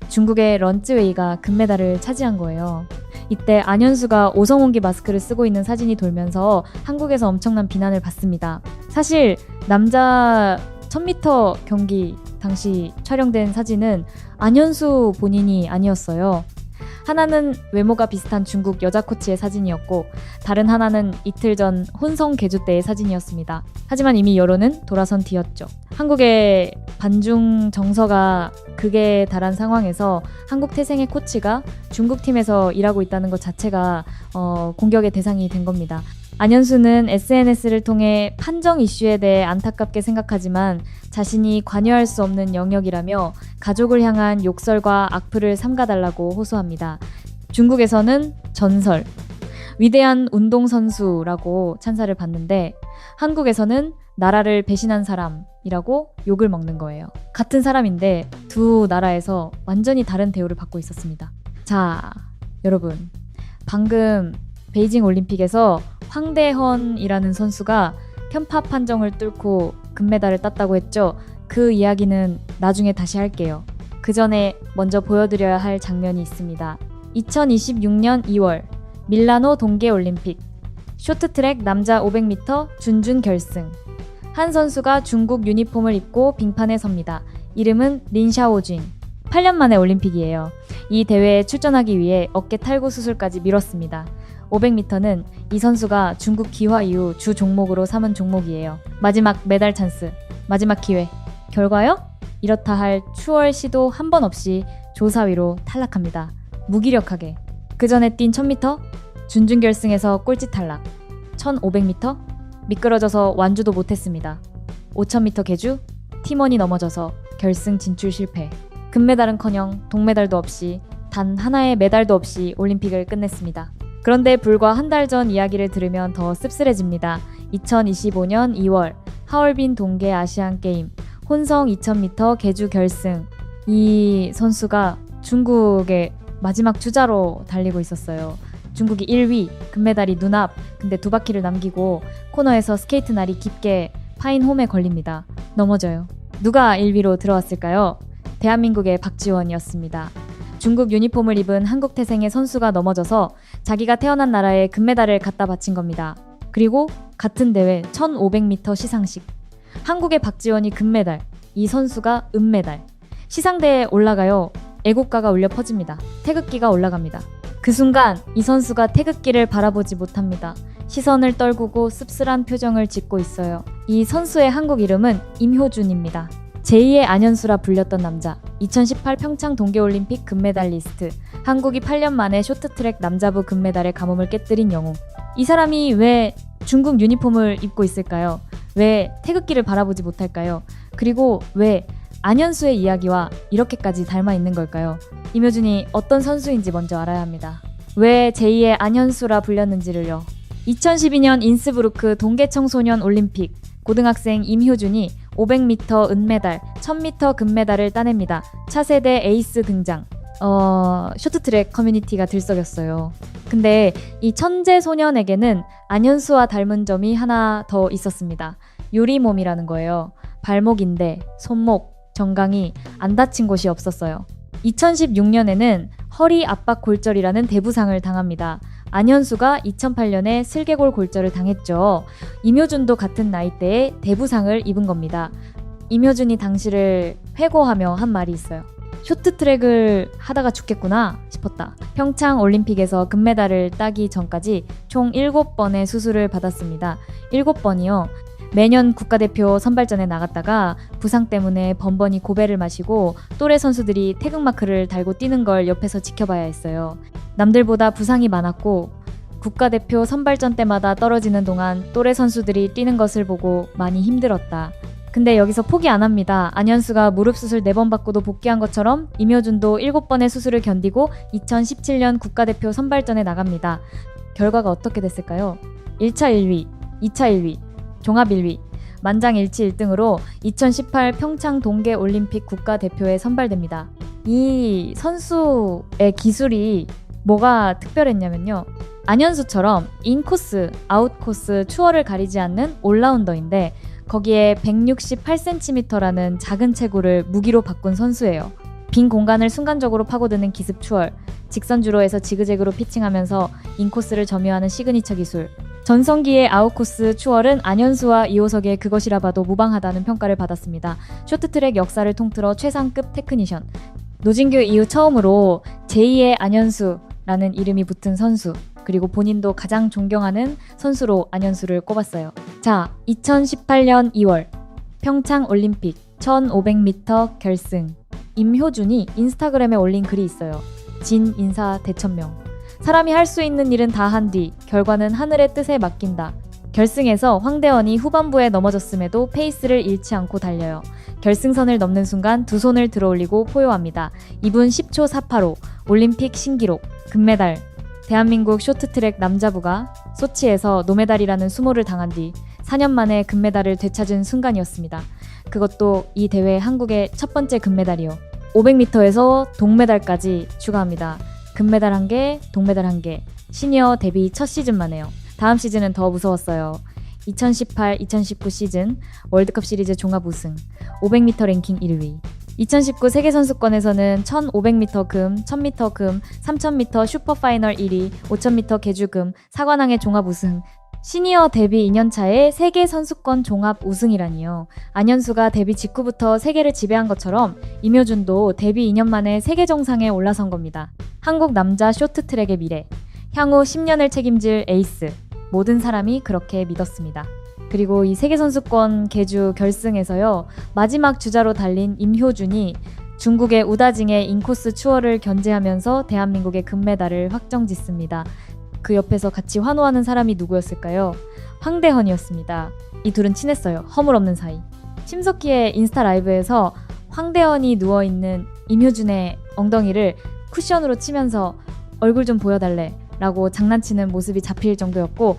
중국의 런쯔웨이가 금메달을 차지한 거예요. 이때 안현수가 오성홍기 마스크를 쓰고 있는 사진이 돌면서 한국에서 엄청난 비난을 받습니다. 사실 남자 1000m 경기 당시 촬영된 사진은 안현수 본인이 아니었어요. 하나는 외모가 비슷한 중국 여자 코치의 사진이었고 다른 하나는 이틀 전 혼성 개주 때의 사진이었습니다. 하지만 이미 여론은 돌아선 뒤였죠. 한국의 반중 정서가 극에 달한 상황에서 한국 태생의 코치가 중국 팀에서 일하고 있다는 것 자체가 공격의 대상이 된 겁니다. 안현수는 SNS를 통해 판정 이슈에 대해 안타깝게 생각하지만 자신이 관여할 수 없는 영역이라며 가족을 향한 욕설과 악플을 삼가달라고 호소합니다. 중국에서는 전설, 위대한 운동선수라고 찬사를 받는데 한국에서는 나라를 배신한 사람이라고 욕을 먹는 거예요. 같은 사람인데 두 나라에서 완전히 다른 대우를 받고 있었습니다. 자, 여러분, 방금 베이징 올림픽에서 황대헌이라는 선수가 편파 판정을 뚫고 금메달을 땄다고 했죠. 그 이야기는 나중에 다시 할게요. 그 전에 먼저 보여드려야 할 장면이 있습니다. 2026년 2월 밀라노 동계올림픽 쇼트트랙 남자 500m 준준 결승. 한 선수가 중국 유니폼을 입고 빙판에 섭니다. 이름은 린샤오쥔. 8년 만에 올림픽이에요. 이 대회에 출전하기 위해 어깨 탈구 수술까지 미뤘습니다. 500m는 이 선수가 중국 기화 이후 주 종목으로 삼은 종목이에요. 마지막 메달 찬스, 마지막 기회. 결과요? 이렇다 할 추월 시도 한 번 없이 조사위로 탈락합니다. 무기력하게. 그 전에 뛴 1000m? 준준결승에서 꼴찌 탈락. 1500m? 미끄러져서 완주도 못했습니다. 5000m 계주? 팀원이 넘어져서 결승 진출 실패. 금메달은커녕 동메달도 없이 단 하나의 메달도 없이 올림픽을 끝냈습니다. 그런데 불과 한 달 전 이야기를 들으면 더 씁쓸해집니다. 2025년 2월 하얼빈 동계 아시안게임 혼성 2000m 계주 결승. 이 선수가 중국의 마지막 주자로 달리고 있었어요. 중국이 1위, 금메달이 눈앞. 근데 두 바퀴를 남기고 코너에서 스케이트 날이 깊게 파인 홈에 걸립니다. 넘어져요. 누가 1위로 들어왔을까요? 대한민국의 박지원이었습니다. 중국 유니폼을 입은 한국 태생의 선수가 넘어져서 자기가 태어난 나라에 금메달을 갖다 바친 겁니다. 그리고 같은 대회 1500m 시상식. 한국의 박지원이 금메달, 이 선수가 은메달. 시상대에 올라가요. 애국가가 울려 퍼집니다. 태극기가 올라갑니다. 그 순간 이 선수가 태극기를 바라보지 못합니다. 시선을 떨구고 씁쓸한 표정을 짓고 있어요. 이 선수의 한국 이름은 임효준입니다. 제2의 안현수라 불렸던 남자. 2018 평창 동계올림픽 금메달리스트. 한국이 8년 만에 쇼트트랙 남자부 금메달의 가뭄을 깨뜨린 영웅. 이 사람이 왜 중국 유니폼을 입고 있을까요? 왜 태극기를 바라보지 못할까요? 그리고 왜 안현수의 이야기와 이렇게까지 닮아 있는 걸까요? 임효준이 어떤 선수인지 먼저 알아야 합니다. 왜 제2의 안현수라 불렸는지를요. 2012년 인스부르크 동계청소년 올림픽 고등학생 임효준이 500m 은메달, 1000m 금메달을 따냅니다. 차세대 에이스 등장. 쇼트트랙 커뮤니티가 들썩였어요. 근데 이 천재 소년에게는 안현수와 닮은 점이 하나 더 있었습니다. 요리몸이라는 거예요. 발목인데 손목, 정강이 안 다친 곳이 없었어요. 2016년에는 허리 압박 골절이라는 대부상을 당합니다. 안현수가 2008년에 슬개골 골절을 당했죠. 임효준도 같은 나이대에 대부상을 입은 겁니다. 임효준이 당시를 회고하며 한 말이 있어요. 쇼트트랙을 하다가 죽겠구나 싶었다. 평창 올림픽에서 금메달을 따기 전까지 총 7번의 수술을 받았습니다. 7번이요. 매년 국가대표 선발전에 나갔다가 부상 때문에 번번이 고배를 마시고 또래 선수들이 태극마크를 달고 뛰는 걸 옆에서 지켜봐야 했어요. 남들보다 부상이 많았고 국가대표 선발전 때마다 떨어지는 동안 또래 선수들이 뛰는 것을 보고 많이 힘들었다. 근데 여기서 포기 안 합니다. 안현수가 무릎 수술 4번 받고도 복귀한 것처럼 임효준도 7번의 수술을 견디고 2017년 국가대표 선발전에 나갑니다. 결과가 어떻게 됐을까요? 1차 1위, 2차 1위, 종합 1위, 만장일치 1등으로 2018 평창 동계올림픽 국가대표에 선발됩니다. 이 선수의 기술이 뭐가 특별했냐면요. 안현수처럼 인코스, 아웃코스 추월을 가리지 않는 올라운더인데 거기에 168cm라는 작은 체구를 무기로 바꾼 선수예요. 빈 공간을 순간적으로 파고드는 기습 추월, 직선 주로에서 지그재그로 피칭하면서 인코스를 점유하는 시그니처 기술, 전성기의 아웃코스 추월은 안현수와 이호석의 그것이라 봐도 무방하다는 평가를 받았습니다. 쇼트트랙 역사를 통틀어 최상급 테크니션. 노진규 이후 처음으로 제2의 안현수라는 이름이 붙은 선수, 그리고 본인도 가장 존경하는 선수로 안현수를 꼽았어요. 자, 2018년 2월 평창 올림픽 1500m 결승. 임효준이 인스타그램에 올린 글이 있어요. 진 인사 대천명. 사람이 할 수 있는 일은 다 한 뒤 결과는 하늘의 뜻에 맡긴다. 결승에서 황대헌이 후반부에 넘어졌음에도 페이스를 잃지 않고 달려요. 결승선을 넘는 순간 두 손을 들어올리고 포효합니다. 2분 10초 485 올림픽 신기록 금메달. 대한민국 쇼트트랙 남자부가 소치에서 노메달이라는 수모를 당한 뒤 4년 만에 금메달을 되찾은 순간이었습니다. 그것도 이 대회 한국의 첫 번째 금메달이요. 500m에서 동메달까지 추가합니다. 금메달 1개, 동메달 1개. 시니어 데뷔 첫 시즌만 해요. 다음 시즌은 더 무서웠어요. 2018-2019 시즌 월드컵 시리즈 종합 우승, 500m 랭킹 1위. 2019 세계선수권에서는 1500m 금, 1000m 금, 3000m 슈퍼파이널 1위, 5000m 계주금, 4관왕의 종합 우승. 시니어 데뷔 2년차의 세계선수권 종합 우승이라니요. 안현수가 데뷔 직후부터 세계를 지배한 것처럼 임효준도 데뷔 2년 만에 세계 정상에 올라선 겁니다. 한국 남자 쇼트트랙의 미래, 향후 10년을 책임질 에이스. 모든 사람이 그렇게 믿었습니다. 그리고 이 세계선수권 계주 결승에서요, 마지막 주자로 달린 임효준이 중국의 우다징의 인코스 추월을 견제하면서 대한민국의 금메달을 확정짓습니다. 그 옆에서 같이 환호하는 사람이 누구였을까요? 황대헌이었습니다. 이 둘은 친했어요. 허물없는 사이. 심석희의 인스타 라이브에서 황대헌이 누워있는 임효준의 엉덩이를 쿠션으로 치면서 얼굴 좀 보여달래 라고 장난치는 모습이 잡힐 정도였고,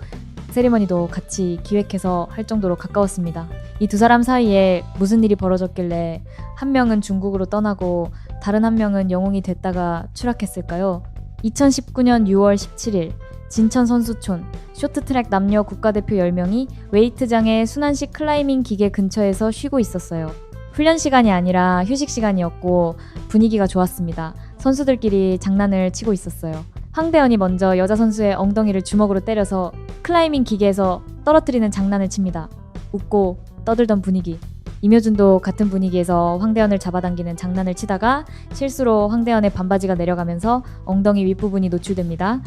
세리머니도 같이 기획해서 할 정도로 가까웠습니다. 이 두 사람 사이에 무슨 일이 벌어졌길래 한 명은 중국으로 떠나고 다른 한 명은 영웅이 됐다가 추락했을까요? 2019년 6월 17일 진천 선수촌 쇼트트랙 남녀 국가대표 10명이 웨이트장의 순환식 클라이밍 기계 근처에서 쉬고 있었어요. 훈련 시간이 아니라 휴식 시간이었고 분위기가 좋았습니다. 선수들끼리 장난을 치고 있었어요. 황대헌이 먼저 여자 선수의 엉덩이를 주먹으로 때려서 클라이밍 기계에서 떨어뜨리는 장난을 칩니다. 웃고 떠들던 분위기. 임효준도 같은 분위기에서 황대헌을 잡아당기는 장난을 치다가 실수로 황대헌의 반바지가 내려가면서 엉덩이 윗부분이 노출됩니다.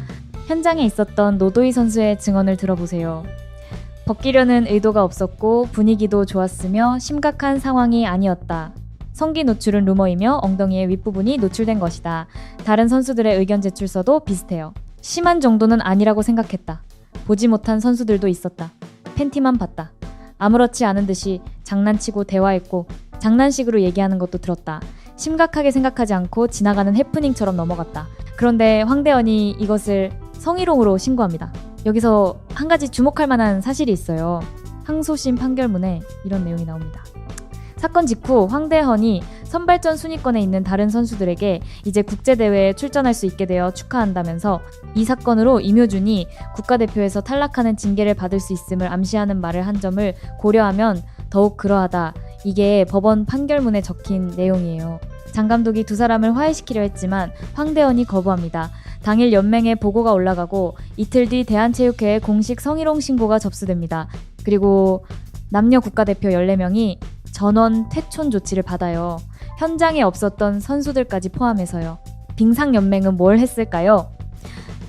현장에 있었던 노도희 선수의 증언을 들어보세요. 벗기려는 의도가 없었고 분위기도 좋았으며 심각한 상황이 아니었다. 성기 노출은 루머이며 엉덩이의 윗부분이 노출된 것이다. 다른 선수들의 의견 제출서도 비슷해요. 심한 정도는 아니라고 생각했다. 보지 못한 선수들도 있었다. 팬티만 봤다. 아무렇지 않은 듯이 장난치고 대화했고 장난식으로 얘기하는 것도 들었다. 심각하게 생각하지 않고 지나가는 해프닝처럼 넘어갔다. 그런데 황대헌이 이것을 성희롱으로 신고합니다. 여기서 한 가지 주목할 만한 사실이 있어요. 항소심 판결문에 이런 내용이 나옵니다. 사건 직후 황대헌이 선발전 순위권에 있는 다른 선수들에게 이제 국제대회에 출전할 수 있게 되어 축하한다면서 이 사건으로 임효준이 국가대표에서 탈락하는 징계를 받을 수 있음을 암시하는 말을 한 점을 고려하면 더욱 그러하다. 이게 법원 판결문에 적힌 내용이에요. 장 감독이 두 사람을 화해시키려 했지만 황대헌이 거부합니다. 당일 연맹에 보고가 올라가고 이틀 뒤 대한체육회에 공식 성희롱 신고가 접수됩니다. 그리고 남녀 국가대표 14명이 전원 퇴촌 조치를 받아요. 현장에 없었던 선수들까지 포함해서요. 빙상연맹은 뭘 했을까요?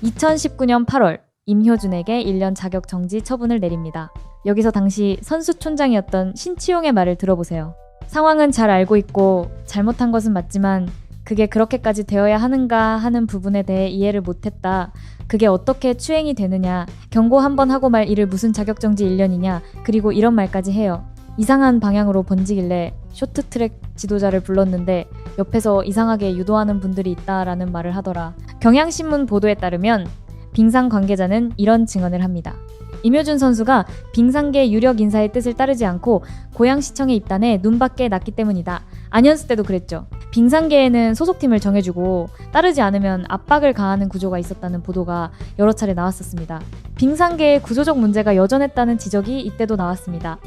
2019년 8월 임효준에게 1년 자격 정지 처분을 내립니다. 여기서 당시 선수촌장이었던 신치용의 말을 들어보세요. 상황은 잘 알고 있고 잘못한 것은 맞지만 그게 그렇게까지 되어야 하는가 하는 부분에 대해 이해를 못했다. 그게 어떻게 추행이 되느냐. 경고 한 번 하고 말 일을 무슨 자격정지 1년이냐. 그리고 이런 말까지 해요. 이상한 방향으로 번지길래 쇼트트랙 지도자를 불렀는데 옆에서 이상하게 유도하는 분들이 있다라는 말을 하더라. 경향신문 보도에 따르면 빙상 관계자는 이런 증언을 합니다. 임효준 선수가 빙상계 유력 인사의 뜻을 따르지 않고 고양시청에 입단해 눈밖에 났기 때문이다. 안현수 때도 그랬죠. 빙상계에는 소속팀을 정해주고 따르지 않으면 압박을 가하는 구조가 있었다는 보도가 여러 차례 나왔었습니다. 빙상계의 구조적 문제가 여전했다는 지적이 이때도 나왔습니다.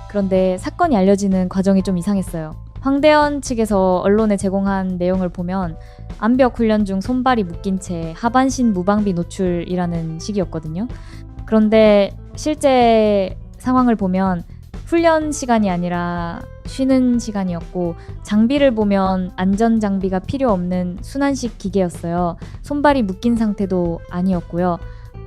그런데 사건이 알려지는 과정이 좀 이상했어요. 황대헌 측에서 언론에 제공한 내용을 보면 암벽 훈련 중 손발이 묶인 채 하반신 무방비 노출이라는 식이었거든요. 그런데 실제 상황을 보면 훈련 시간이 아니라 쉬는 시간이었고 장비를 보면 안전장비가 필요 없는 순환식 기계였어요. 손발이 묶인 상태도 아니었고요.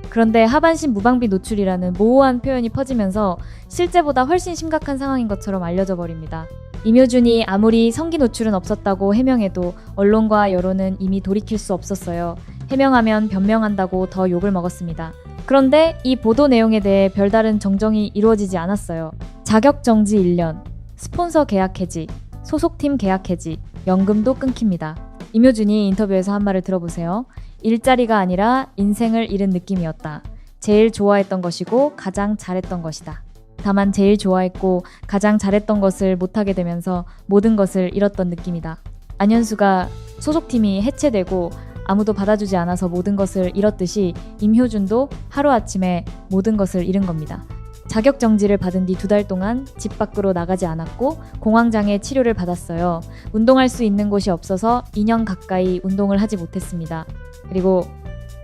그런데 하반신 무방비 노출이라는 모호한 표현이 퍼지면서 실제보다 훨씬 심각한 상황인 것처럼 알려져 버립니다. 임효준이 아무리 성기 노출은 없었다고 해명해도 언론과 여론은 이미 돌이킬 수 없었어요. 해명하면 변명한다고 더 욕을 먹었습니다. 그런데 이 보도 내용에 대해 별다른 정정이 이루어지지 않았어요. 자격정지 1년, 스폰서 계약 해지, 소속팀 계약 해지, 연금도 끊깁니다. 임효준이 인터뷰에서 한 말을 들어보세요. 일자리가 아니라 인생을 잃은 느낌이었다. 제일 좋아했던 것이고 가장 잘했던 것이다. 다만 제일 좋아했고 가장 잘했던 것을 못하게 되면서 모든 것을 잃었던 느낌이다. 안현수가 소속팀이 해체되고 아무도 받아주지 않아서 모든 것을 잃었듯이 임효준도 하루아침에 모든 것을 잃은 겁니다. 자격정지를 받은 뒤 2달 동안 집 밖으로 나가지 않았고 공황장애 치료를 받았어요. 운동할 수 있는 곳이 없어서 2년 가까이 운동을 하지 못했습니다. 그리고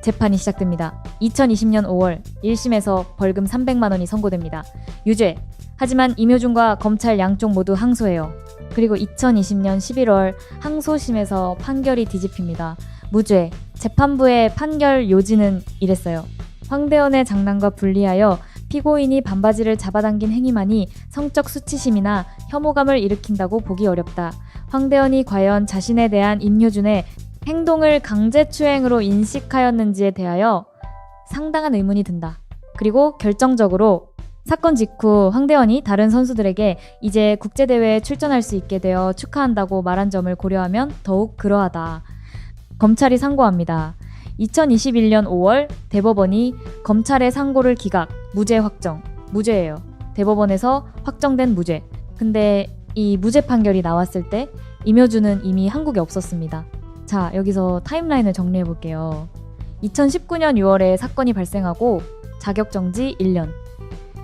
재판이 시작됩니다. 2020년 5월 1심에서 벌금 300만 원이 선고됩니다. 유죄. 하지만 임효준과 검찰 양쪽 모두 항소해요. 그리고 2020년 11월 항소심에서 판결이 뒤집힙니다. 무죄. 재판부의 판결 요지는 이랬어요. 황대헌의 장난과 분리하여 피고인이 반바지를 잡아당긴 행위만이 성적 수치심이나 혐오감을 일으킨다고 보기 어렵다. 황대헌이 과연 자신에 대한 임효준의 행동을 강제추행으로 인식하였는지에 대하여 상당한 의문이 든다. 그리고 결정적으로 사건 직후 황대헌이 다른 선수들에게 이제 국제대회에 출전할 수 있게 되어 축하한다고 말한 점을 고려하면 더욱 그러하다. 검찰이 상고합니다. 2021년 5월 대법원이 검찰의 상고를 기각, 무죄 확정. 무죄예요. 대법원에서 확정된 무죄. 근데 이 무죄 판결이 나왔을 때 임효준은 이미 한국에 없었습니다. 자, 여기서 타임라인을 정리해 볼게요. 2019년 6월에 사건이 발생하고 자격정지 1년.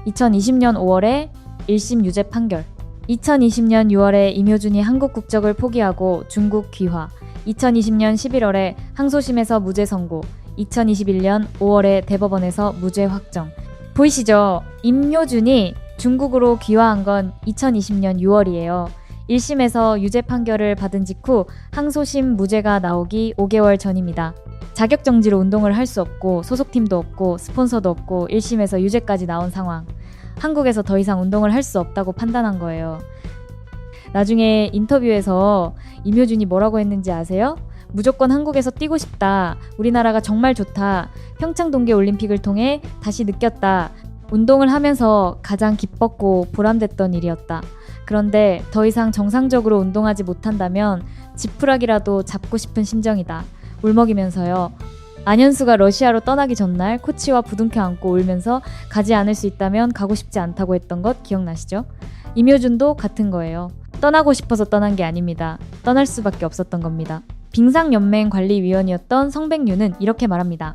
2020년 5월에 1심 유죄 판결. 2020년 6월에 임효준이 한국 국적을 포기하고 중국 귀화. 2020년 11월에 항소심에서 무죄 선고, 2021년 5월에 대법원에서 무죄 확정. 보이시죠? 임효준이 중국으로 귀화한 건 2020년 6월이에요. 1심에서 유죄 판결을 받은 직후 항소심 무죄가 나오기 5개월 전입니다. 자격정지로 운동을 할 수 없고 소속팀도 없고 스폰서도 없고 1심에서 유죄까지 나온 상황. 한국에서 더 이상 운동을 할 수 없다고 판단한 거예요. 나중에 인터뷰에서 임효준이 뭐라고 했는지 아세요? 무조건 한국에서 뛰고 싶다. 우리나라가 정말 좋다. 평창 동계올림픽을 통해 다시 느꼈다. 운동을 하면서 가장 기뻤고 보람됐던 일이었다. 그런데 더 이상 정상적으로 운동하지 못한다면 지푸라기라도 잡고 싶은 심정이다. 울먹이면서요. 안현수가 러시아로 떠나기 전날 코치와 부둥켜 안고 울면서 가지 않을 수 있다면 가고 싶지 않다고 했던 것 기억나시죠? 임효준도 같은 거예요. 떠나고 싶어서 떠난 게 아닙니다. 떠날 수밖에 없었던 겁니다. 빙상연맹관리위원이었던 성백류는 이렇게 말합니다.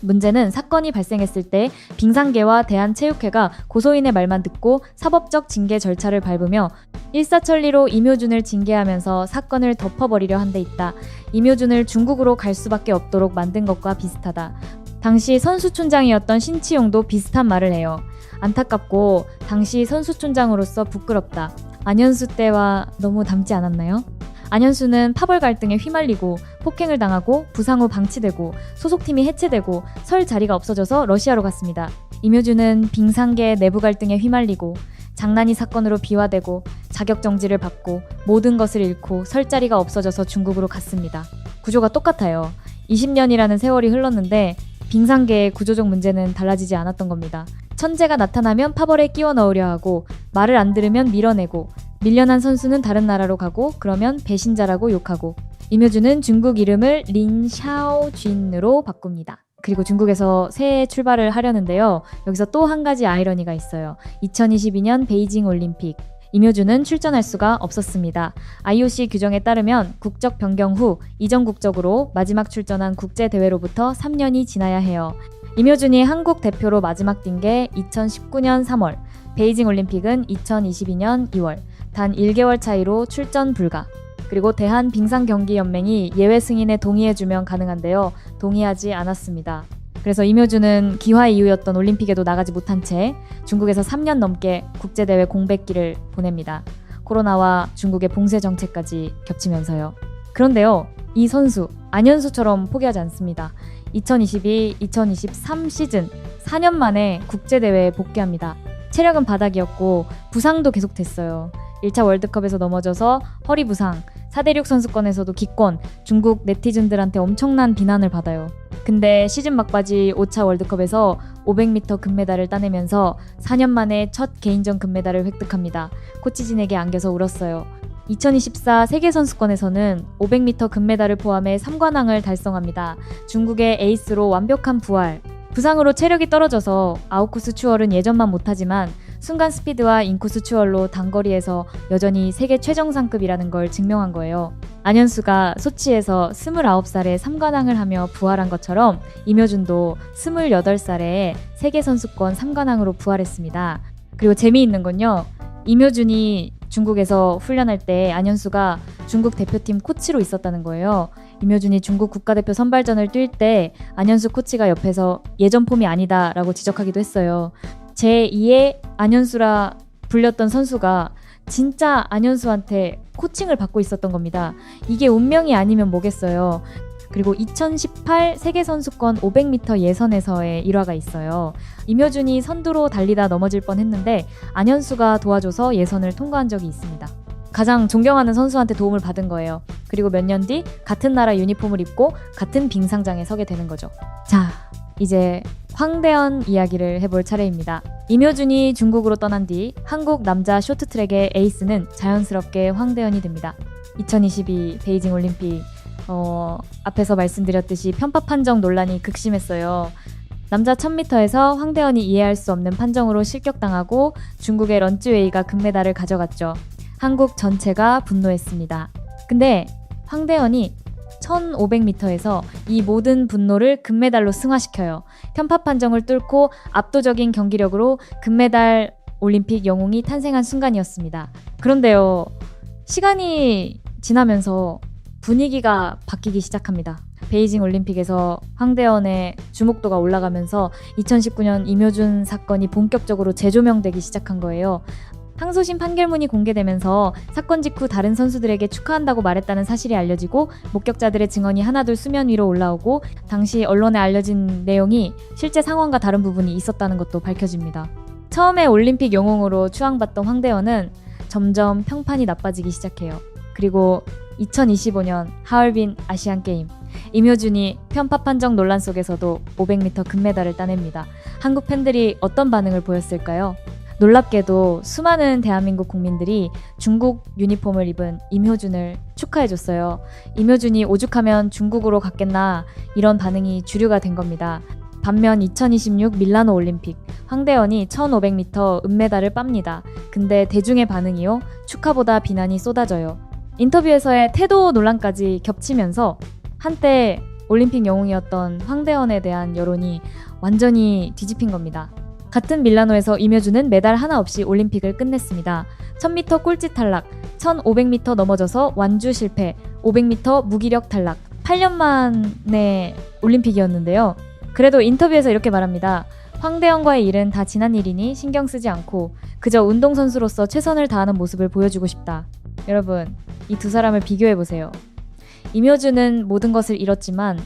문제는 사건이 발생했을 때 빙상계와 대한체육회가 고소인의 말만 듣고 사법적 징계 절차를 밟으며 일사천리로 임효준을 징계하면서 사건을 덮어버리려 한 데 있다. 임효준을 중국으로 갈 수밖에 없도록 만든 것과 비슷하다. 당시 선수촌장이었던 신치용도 비슷한 말을 해요. 안타깝고 당시 선수촌장으로서 부끄럽다. 안현수 때와 너무 닮지 않았나요? 안현수는 파벌 갈등에 휘말리고 폭행을 당하고 부상 후 방치되고 소속팀이 해체되고 설 자리가 없어져서 러시아로 갔습니다. 임효준은 빙상계 내부 갈등에 휘말리고 장난이 사건으로 비화되고 자격정지를 받고 모든 것을 잃고 설 자리가 없어져서 중국으로 갔습니다. 구조가 똑같아요. 20년이라는 세월이 흘렀는데 빙상계의 구조적 문제는 달라지지 않았던 겁니다. 천재가 나타나면 파벌에 끼워 넣으려 하고 말을 안 들으면 밀어내고 밀려난 선수는 다른 나라로 가고 그러면 배신자라고 욕하고 임효준은 중국 이름을 린샤오쥔으로 바꿉니다. 그리고 중국에서 새 출발을 하려는데요. 여기서 또 한 가지 아이러니가 있어요. 2022년 베이징 올림픽. 임효준은 출전할 수가 없었습니다. IOC 규정에 따르면 국적 변경 후 이전 국적으로 마지막 출전한 국제대회로부터 3년이 지나야 해요. 임효준이 한국 대표로 마지막 뛴 게 2019년 3월, 베이징 올림픽은 2022년 2월, 단 1개월 차이로 출전 불가. 그리고 대한빙상경기연맹이 예외 승인에 동의해주면 가능한데요. 동의하지 않았습니다. 그래서 임효준은 기화 이후였던 올림픽에도 나가지 못한 채 중국에서 3년 넘게 국제대회 공백기를 보냅니다. 코로나와 중국의 봉쇄 정책까지 겹치면서요. 그런데요, 이 선수 안현수처럼 포기하지 않습니다. 2022-2023 시즌 4년 만에 국제대회에 복귀합니다. 체력은 바닥이었고 부상도 계속됐어요. 1차 월드컵에서 넘어져서 허리 부상, 4대6 선수권에서도 기권, 중국 네티즌들한테 엄청난 비난을 받아요. 근데 시즌 막바지 5차 월드컵에서 500m 금메달을 따내면서 4년 만에 첫 개인전 금메달을 획득합니다. 코치진에게 안겨서 울었어요. 2024 세계선수권에서는 500m 금메달을 포함해 3관왕을 달성합니다. 중국의 에이스로 완벽한 부활. 부상으로 체력이 떨어져서 아웃코스 추월은 예전만 못하지만 순간 스피드와 인코스 추월로 단거리에서 여전히 세계 최정상급이라는 걸 증명한 거예요. 안현수가 소치에서 29살에 삼관왕을 하며 부활한 것처럼 임효준도 28살에 세계선수권 삼관왕으로 부활했습니다. 그리고 재미있는 건요. 임효준이 중국에서 훈련할 때 안현수가 중국 대표팀 코치로 있었다는 거예요. 임효준이 중국 국가대표 선발전을 뛸 때 안현수 코치가 옆에서 예전 폼이 아니다 라고 지적하기도 했어요. 제2의 안현수라 불렸던 선수가 진짜 안현수한테 코칭을 받고 있었던 겁니다. 이게 운명이 아니면 뭐겠어요. 그리고 2018 세계선수권 500m 예선에서의 일화가 있어요. 임효준이 선두로 달리다 넘어질 뻔했는데 안현수가 도와줘서 예선을 통과한 적이 있습니다. 가장 존경하는 선수한테 도움을 받은 거예요. 그리고 몇 년 뒤 같은 나라 유니폼을 입고 같은 빙상장에 서게 되는 거죠. 자, 이제 황대현 이야기를 해볼 차례입니다. 임효준이 중국으로 떠난 뒤 한국 남자 쇼트트랙의 에이스는 자연스럽게 황대현이 됩니다. 2022 베이징 올림픽 앞에서 말씀드렸듯이 편파 판정 논란이 극심했어요. 남자 1000m에서 황대현이 이해할 수 없는 판정으로 실격당하고 중국의 런쯔웨이가 금메달을 가져갔죠. 한국 전체가 분노했습니다. 근데 황대현이 1500m에서 이 모든 분노를 금메달로 승화시켜요. 편파 판정을 뚫고 압도적인 경기력으로 금메달 올림픽 영웅이 탄생한 순간이었습니다. 그런데요, 시간이 지나면서 분위기가 바뀌기 시작합니다. 베이징 올림픽에서 황대현의 주목도가 올라가면서 2019년 임효준 사건이 본격적으로 재조명되기 시작한 거예요. 항소심 판결문이 공개되면서 사건 직후 다른 선수들에게 축하한다고 말했다는 사실이 알려지고 목격자들의 증언이 하나둘 수면 위로 올라오고 당시 언론에 알려진 내용이 실제 상황과 다른 부분이 있었다는 것도 밝혀집니다. 처음에 올림픽 영웅으로 추앙받던 황대현은 점점 평판이 나빠지기 시작해요. 그리고 2025년 하얼빈 아시안게임 임효준이 편파 판정 논란 속에서도 500m 금메달을 따냅니다. 한국 팬들이 어떤 반응을 보였을까요? 놀랍게도 수많은 대한민국 국민들이 중국 유니폼을 입은 임효준을 축하해줬어요. 임효준이 오죽하면 중국으로 갔겠나 이런 반응이 주류가 된 겁니다. 반면 2026 밀라노 올림픽 황대현이 1500m 은메달을 빱니다. 근데 대중의 반응이요? 축하보다 비난이 쏟아져요. 인터뷰에서의 태도 논란까지 겹치면서 한때 올림픽 영웅이었던 황대현에 대한 여론이 완전히 뒤집힌 겁니다. 같은 밀라노에서 임효준은 메달 하나 없이 올림픽을 끝냈습니다. 1000m 꼴찌 탈락, 1500m 넘어져서 완주 실패, 500m 무기력 탈락. 8년 만의 올림픽이었는데요. 그래도 인터뷰에서 이렇게 말합니다. 황대현과의 일은 다 지난 일이니 신경 쓰지 않고 그저 운동선수로서 최선을 다하는 모습을 보여주고 싶다. 여러분, 이 두 사람을 비교해보세요. 임효준은 모든 것을 잃었지만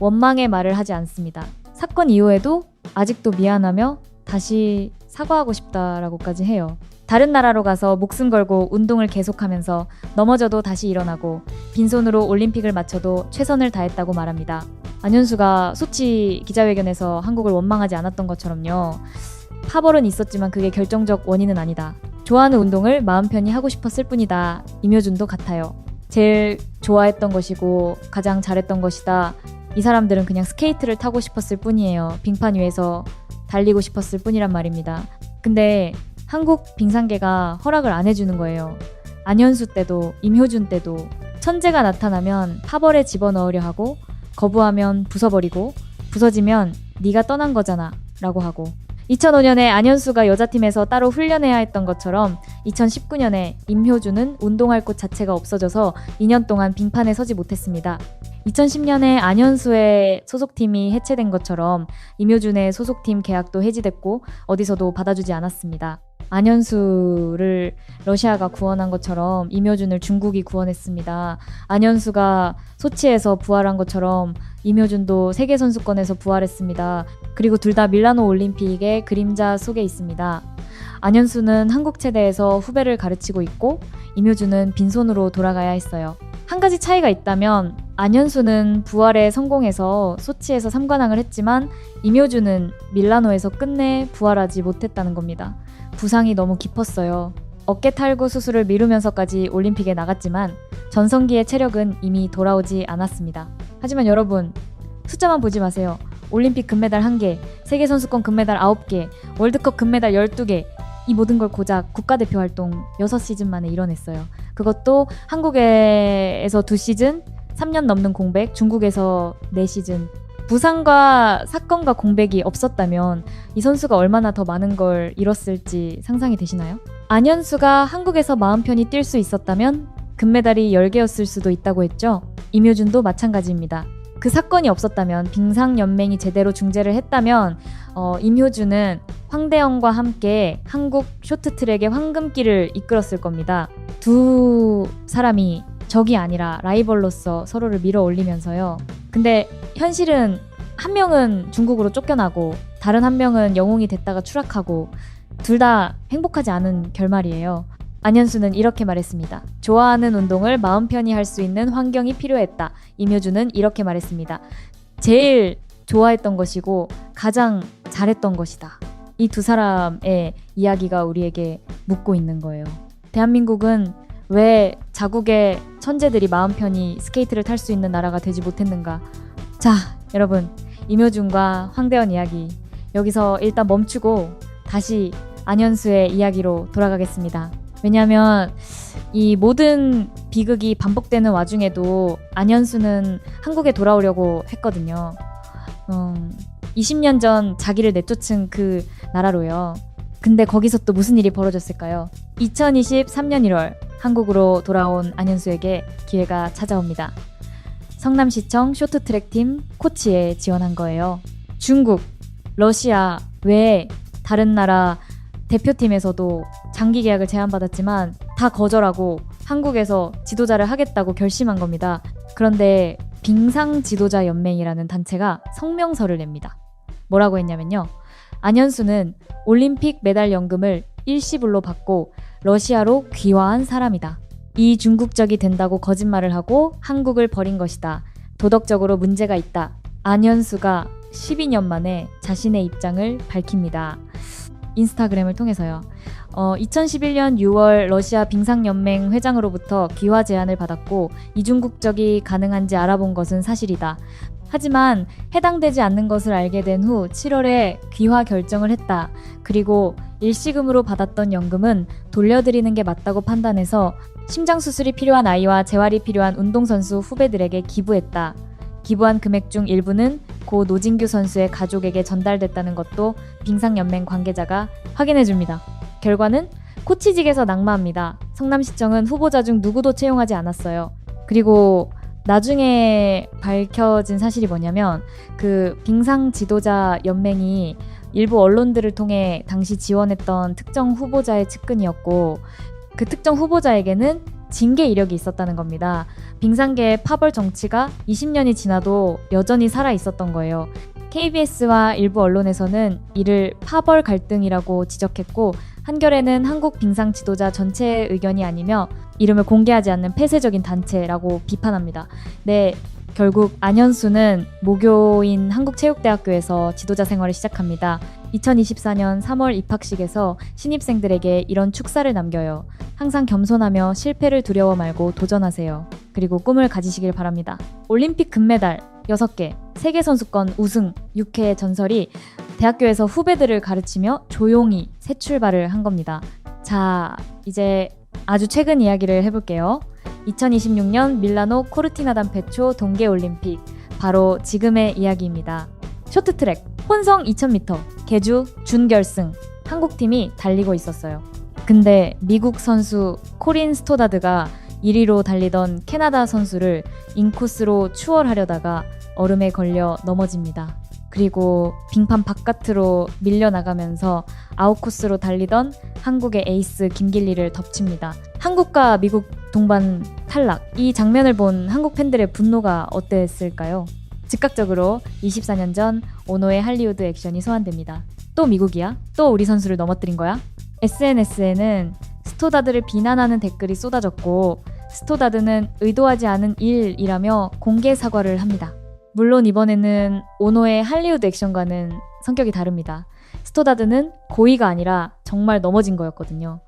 원망의 말을 하지 않습니다. 사건 이후에도 아직도 미안하며 다시 사과하고 싶다라고까지 해요. 다른 나라로 가서 목숨 걸고 운동을 계속하면서 넘어져도 다시 일어나고 빈손으로 올림픽을 마쳐도 최선을 다했다고 말합니다. 안현수가 소치 기자회견에서 한국을 원망하지 않았던 것처럼요. 파벌은 있었지만 그게 결정적 원인은 아니다. 좋아하는 운동을 마음 편히 하고 싶었을 뿐이다. 임효준도 같아요. 제일 좋아했던 것이고 가장 잘했던 것이다. 이 사람들은 그냥 스케이트를 타고 싶었을 뿐이에요. 빙판 위에서 달리고 싶었을 뿐이란 말입니다. 근데 한국 빙상계가 허락을 안 해주는 거예요. 안현수 때도 임효준 때도 천재가 나타나면 파벌에 집어넣으려 하고 거부하면 부숴버리고 부서지면 네가 떠난 거잖아 라고 하고 2005년에 안현수가 여자팀에서 따로 훈련해야 했던 것처럼 2019년에 임효준은 운동할 곳 자체가 없어져서 2년 동안 빙판에 서지 못했습니다. 2010년에 안현수의 소속팀이 해체된 것처럼 임효준의 소속팀 계약도 해지됐고 어디서도 받아주지 않았습니다. 안현수를 러시아가 구원한 것처럼 임효준을 중국이 구원했습니다. 안현수가 소치에서 부활한 것처럼 임효준도 세계선수권에서 부활했습니다. 그리고 둘 다 밀라노 올림픽의 그림자 속에 있습니다. 안현수는 한국 체대에서 후배를 가르치고 있고 임효준은 빈손으로 돌아가야 했어요. 한 가지 차이가 있다면 안현수는 부활에 성공해서 소치에서 3관왕을 했지만 임효준은 밀라노에서 끝내 부활하지 못했다는 겁니다. 부상이 너무 깊었어요. 어깨 탈구 수술을 미루면서까지 올림픽에 나갔지만 전성기의 체력은 이미 돌아오지 않았습니다. 하지만 여러분, 숫자만 보지 마세요. 올림픽 금메달 1개, 세계선수권 금메달 9개, 월드컵 금메달 12개 이 모든 걸 고작 국가대표 활동 6시즌 만에 이뤄냈어요. 그것도 한국에서 2시즌, 3년 넘는 공백, 중국에서 4시즌. 부상과 사건과 공백이 없었다면 이 선수가 얼마나 더 많은 걸 이뤘을지 상상이 되시나요? 안현수가 한국에서 마음 편히 뛸 수 있었다면 금메달이 10개였을 수도 있다고 했죠. 임효준도 마찬가지입니다. 그 사건이 없었다면, 빙상연맹이 제대로 중재를 했다면 임효준은 황대영과 함께 한국 쇼트트랙의 황금기를 이끌었을 겁니다. 두 사람이 적이 아니라 라이벌로서 서로를 밀어 올리면서요. 근데 현실은 한 명은 중국으로 쫓겨나고 다른 한 명은 영웅이 됐다가 추락하고 둘 다 행복하지 않은 결말이에요. 안현수는 이렇게 말했습니다. 좋아하는 운동을 마음 편히 할 수 있는 환경이 필요했다. 임효준은 이렇게 말했습니다. 제일 좋아했던 것이고 가장 잘했던 것이다. 이 두 사람의 이야기가 우리에게 묻고 있는 거예요. 대한민국은 왜 자국의 천재들이 마음 편히 스케이트를 탈 수 있는 나라가 되지 못했는가? 자, 여러분, 임효준과 황대현 이야기 여기서 일단 멈추고 다시 안현수의 이야기로 돌아가겠습니다. 왜냐하면 이 모든 비극이 반복되는 와중에도 안현수는 한국에 돌아오려고 했거든요. 20년 전 자기를 내쫓은 그 나라로요. 근데 거기서 또 무슨 일이 벌어졌을까요? 2023년 1월 한국으로 돌아온 안현수에게 기회가 찾아옵니다. 성남시청 쇼트트랙팀 코치에 지원한 거예요. 중국, 러시아 외에 다른 나라 대표팀에서도 장기 계약을 제안받았지만 다 거절하고 한국에서 지도자를 하겠다고 결심한 겁니다. 그런데 빙상지도자연맹이라는 단체가 성명서를 냅니다. 뭐라고 했냐면요. 안현수는 올림픽 메달 연금을 일시불로 받고 러시아로 귀화한 사람이다. 이중국적이 된다고 거짓말을 하고 한국을 버린 것이다. 도덕적으로 문제가 있다. 안현수가 12년 만에 자신의 입장을 밝힙니다. 인스타그램을 통해서요. 2011년 6월 러시아 빙상연맹 회장으로부터 귀화 제안을 받았고 이중국적이 가능한지 알아본 것은 사실이다. 하지만 해당되지 않는 것을 알게 된 후 7월에 귀화 결정을 했다. 그리고 일시금으로 받았던 연금은 돌려드리는 게 맞다고 판단해서 심장수술이 필요한 아이와 재활이 필요한 운동선수 후배들에게 기부했다. 기부한 금액 중 일부는 고 노진규 선수의 가족에게 전달됐다는 것도 빙상연맹 관계자가 확인해줍니다. 결과는 코치직에서 낙마합니다. 성남시청은 후보자 중 누구도 채용하지 않았어요. 그리고 나중에 밝혀진 사실이 뭐냐면 그 빙상지도자연맹이 일부 언론들을 통해 당시 지원했던 특정 후보자의 측근이었고 그 특정 후보자에게는 징계 이력이 있었다는 겁니다. 빙상계의 파벌 정치가 20년이 지나도 여전히 살아 있었던 거예요. KBS와 일부 언론에서는 이를 파벌 갈등이라고 지적했고 한겨레는 한국 빙상 지도자 전체의 의견이 아니며 이름을 공개하지 않는 폐쇄적인 단체라고 비판합니다. 네, 결국 안현수는 모교인 한국체육대학교에서 지도자 생활을 시작합니다. 2024년 3월 입학식에서 신입생들에게 이런 축사를 남겨요. 항상 겸손하며 실패를 두려워 말고 도전하세요. 그리고 꿈을 가지시길 바랍니다. 올림픽 금메달 6개, 세계선수권 우승 6회의 전설이 대학교에서 후배들을 가르치며 조용히 새 출발을 한 겁니다. 자, 이제 아주 최근 이야기를 해볼게요. 2026년 밀라노 코르티나 단페초 동계올림픽, 바로 지금의 이야기입니다. 쇼트트랙 혼성 2000m 계주 준결승 한국팀이 달리고 있었어요. 근데 미국 선수 코린 스토다드가 1위로 달리던 캐나다 선수를 인코스로 추월하려다가 얼음에 걸려 넘어집니다. 그리고 빙판 바깥으로 밀려나가면서 아웃코스로 달리던 한국의 에이스 김길리를 덮칩니다. 한국과 미국 동반 탈락. 이 장면을 본 한국 팬들의 분노가 어땠을까요? 즉각적으로 24년 전 오노의 할리우드 액션이 소환됩니다. 또 미국이야? 또 우리 선수를 넘어뜨린 거야? SNS에는 스토다드를 비난하는 댓글이 쏟아졌고 스토다드는 의도하지 않은 일이라며 공개 사과를 합니다. 물론 이번에는 오노의 할리우드 액션과는 성격이 다릅니다. 스토다드는 고의가 아니라 정말 넘어진 거였거든요.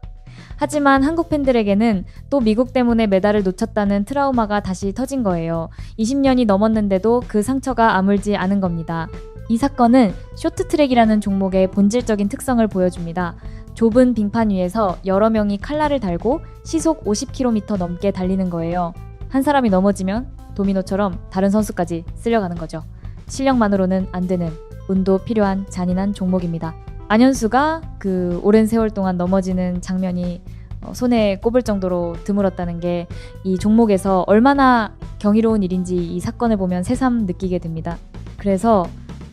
하지만 한국 팬들에게는 또 미국 때문에 메달을 놓쳤다는 트라우마가 다시 터진 거예요. 20년이 넘었는데도 그 상처가 아물지 않은 겁니다. 이 사건은 쇼트트랙이라는 종목의 본질적인 특성을 보여줍니다. 좁은 빙판 위에서 여러 명이 칼날을 달고 시속 50km 넘게 달리는 거예요. 한 사람이 넘어지면 도미노처럼 다른 선수까지 쓸려가는 거죠. 실력만으로는 안 되는 운도 필요한 잔인한 종목입니다. 안현수가 그 오랜 세월 동안 넘어지는 장면이 손에 꼽을 정도로 드물었다는 게 이 종목에서 얼마나 경이로운 일인지 이 사건을 보면 새삼 느끼게 됩니다. 그래서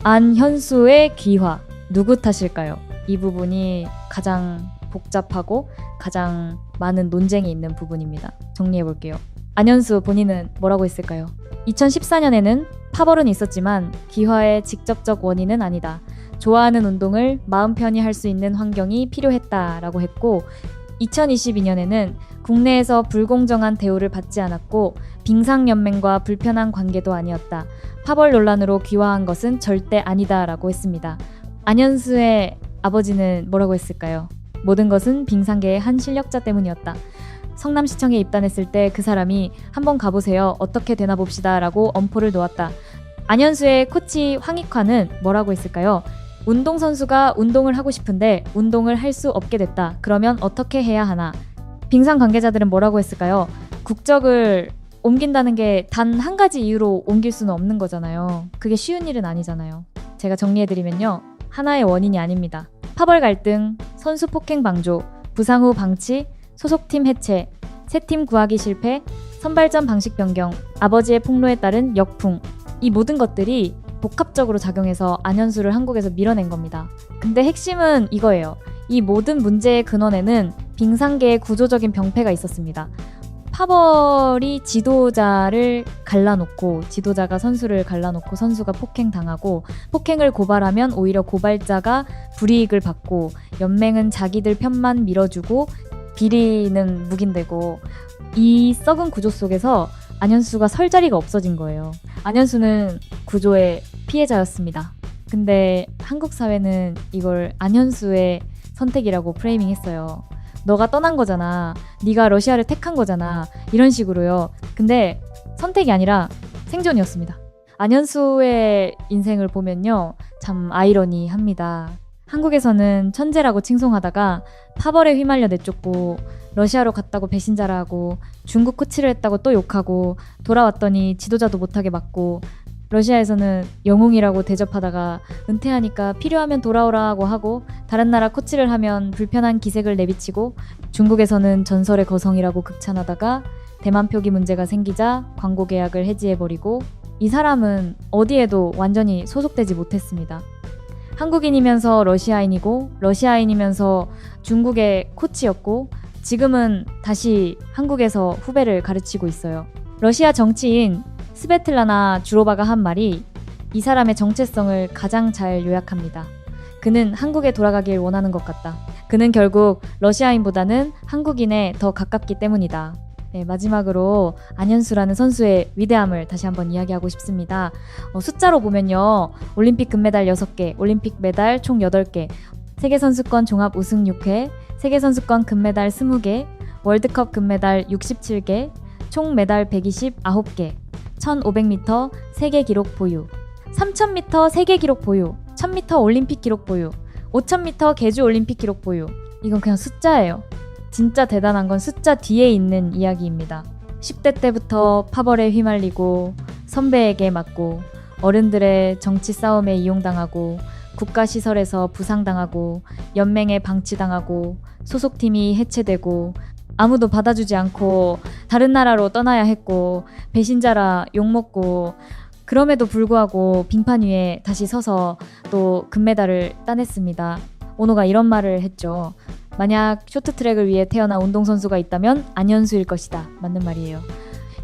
안현수의 귀화 누구 탓일까요? 이 부분이 가장 복잡하고 가장 많은 논쟁이 있는 부분입니다. 정리해 볼게요. 안현수 본인은 뭐라고 했을까요? 2014년에는 파벌은 있었지만 기화의 직접적 원인은 아니다. 좋아하는 운동을 마음 편히 할 수 있는 환경이 필요했다라고 했고 2022년에는 국내에서 불공정한 대우를 받지 않았고 빙상연맹과 불편한 관계도 아니었다. 파벌 논란으로 귀화한 것은 절대 아니다라고 했습니다. 안현수의 아버지는 뭐라고 했을까요? 모든 것은 빙상계의 한 실력자 때문이었다. 성남시청에 입단했을 때 그 사람이 한번 가보세요. 어떻게 되나 봅시다 라고 엄포를 놓았다. 안현수의 코치 황익환은 뭐라고 했을까요? 운동선수가 운동을 하고 싶은데 운동을 할 수 없게 됐다. 그러면 어떻게 해야 하나? 빙상 관계자들은 뭐라고 했을까요? 국적을 옮긴다는 게 단 한 가지 이유로 옮길 수는 없는 거잖아요. 그게 쉬운 일은 아니잖아요. 제가 정리해드리면요. 하나의 원인이 아닙니다. 파벌 갈등, 선수 폭행 방조, 부상 후 방치, 소속팀 해체, 새 팀 구하기 실패, 선발전 방식 변경, 아버지의 폭로에 따른 역풍. 이 모든 것들이 복합적으로 작용해서 안현수를 한국에서 밀어낸 겁니다. 근데 핵심은 이거예요. 이 모든 문제의 근원에는 빙상계의 구조적인 병폐가 있었습니다. 파벌이 지도자를 갈라놓고 지도자가 선수를 갈라놓고 선수가 폭행당하고 폭행을 고발하면 오히려 고발자가 불이익을 받고 연맹은 자기들 편만 밀어주고 비리는 묵인되고 이 썩은 구조 속에서 안현수가 설 자리가 없어진 거예요. 안현수는 구조의 피해자였습니다. 근데 한국 사회는 이걸 안현수의 선택이라고 프레이밍했어요. 너가 떠난 거잖아. 네가 러시아를 택한 거잖아. 이런 식으로요. 근데 선택이 아니라 생존이었습니다. 안현수의 인생을 보면요. 참 아이러니합니다. 한국에서는 천재라고 칭송하다가 파벌에 휘말려 내쫓고 러시아로 갔다고 배신자라 하고 중국 코치를 했다고 또 욕하고 돌아왔더니 지도자도 못하게 맞고 러시아에서는 영웅이라고 대접하다가 은퇴하니까 필요하면 돌아오라고 하고 다른 나라 코치를 하면 불편한 기색을 내비치고 중국에서는 전설의 거성이라고 극찬하다가 대만 표기 문제가 생기자 광고 계약을 해지해버리고 이 사람은 어디에도 완전히 소속되지 못했습니다. 한국인이면서 러시아인이고 러시아인이면서 중국의 코치였고 지금은 다시 한국에서 후배를 가르치고 있어요. 러시아 정치인 스베틀라나 주로바가 한 말이 이 사람의 정체성을 가장 잘 요약합니다. 그는 한국에 돌아가길 원하는 것 같다. 그는 결국 러시아인보다는 한국인에 더 가깝기 때문이다. 네, 마지막으로 안현수라는 선수의 위대함을 다시 한번 이야기하고 싶습니다. 숫자로 보면요. 올림픽 금메달 6개, 올림픽 메달 총 8개, 세계선수권 종합 우승 6회, 세계선수권 금메달 20개, 월드컵 금메달 67개, 총 메달 129개, 1500m 세계 기록 보유, 3000m 세계 기록 보유, 1000m 올림픽 기록 보유, 5000m 개주 올림픽 기록 보유. 이건 그냥 숫자예요. 진짜 대단한 건 숫자 뒤에 있는 이야기입니다. 10대 때부터 파벌에 휘말리고 선배에게 맞고 어른들의 정치 싸움에 이용당하고 국가시설에서 부상당하고 연맹에 방치당하고 소속팀이 해체되고 아무도 받아주지 않고 다른 나라로 떠나야 했고 배신자라 욕먹고 그럼에도 불구하고 빙판 위에 다시 서서 또 금메달을 따냈습니다. 오노가 이런 말을 했죠. 만약 쇼트트랙을 위해 태어난 운동선수가 있다면 안현수일 것이다. 맞는 말이에요.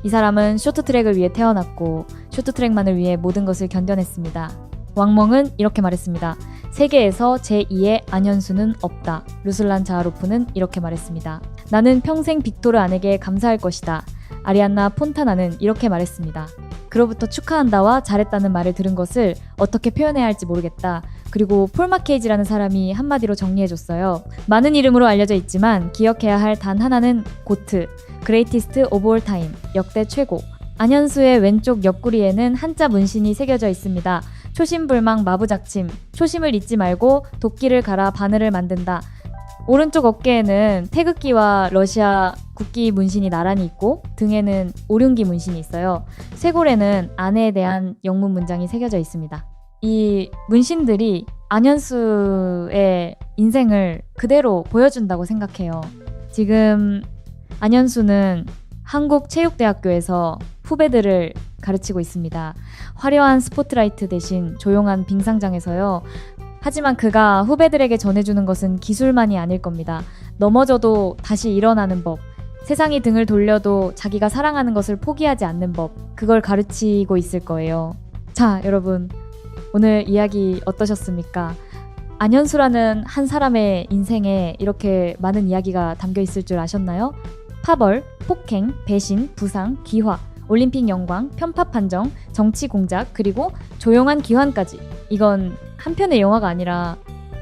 이 사람은 쇼트트랙을 위해 태어났고 쇼트트랙만을 위해 모든 것을 견뎌냈습니다. 왕멍은 이렇게 말했습니다. 세계에서 제2의 안현수는 없다. 루슬란 자하로프는 이렇게 말했습니다. 나는 평생 빅토르 안에게 감사할 것이다. 아리안나 폰타나는 이렇게 말했습니다. 그로부터 축하한다와 잘했다는 말을 들은 것을 어떻게 표현해야 할지 모르겠다. 그리고 폴 마케이지라는 사람이 한마디로 정리해줬어요. 많은 이름으로 알려져 있지만 기억해야 할 단 하나는 고트, 그레이티스트 오브 올 타임, 역대 최고. 안현수의 왼쪽 옆구리에는 한자 문신이 새겨져 있습니다. 초심불망 마부작침, 초심을 잊지 말고 도끼를 갈아 바늘을 만든다. 오른쪽 어깨에는 태극기와 러시아 국기 문신이 나란히 있고 등에는 오륜기 문신이 있어요. 쇄골에는 아내에 대한 영문 문장이 새겨져 있습니다. 이 문신들이 안현수의 인생을 그대로 보여준다고 생각해요. 지금 안현수는 한국체육대학교에서 후배들을 가르치고 있습니다. 화려한 스포트라이트 대신 조용한 빙상장에서요. 하지만 그가 후배들에게 전해주는 것은 기술만이 아닐 겁니다. 넘어져도 다시 일어나는 법, 세상이 등을 돌려도 자기가 사랑하는 것을 포기하지 않는 법, 그걸 가르치고 있을 거예요. 자, 여러분, 오늘 이야기 어떠셨습니까? 안현수라는 한 사람의 인생에 이렇게 많은 이야기가 담겨 있을 줄 아셨나요? 파벌, 폭행, 배신, 부상, 기화, 올림픽 영광, 편파 판정, 정치 공작, 그리고 조용한 기환까지. 이건 한 편의 영화가 아니라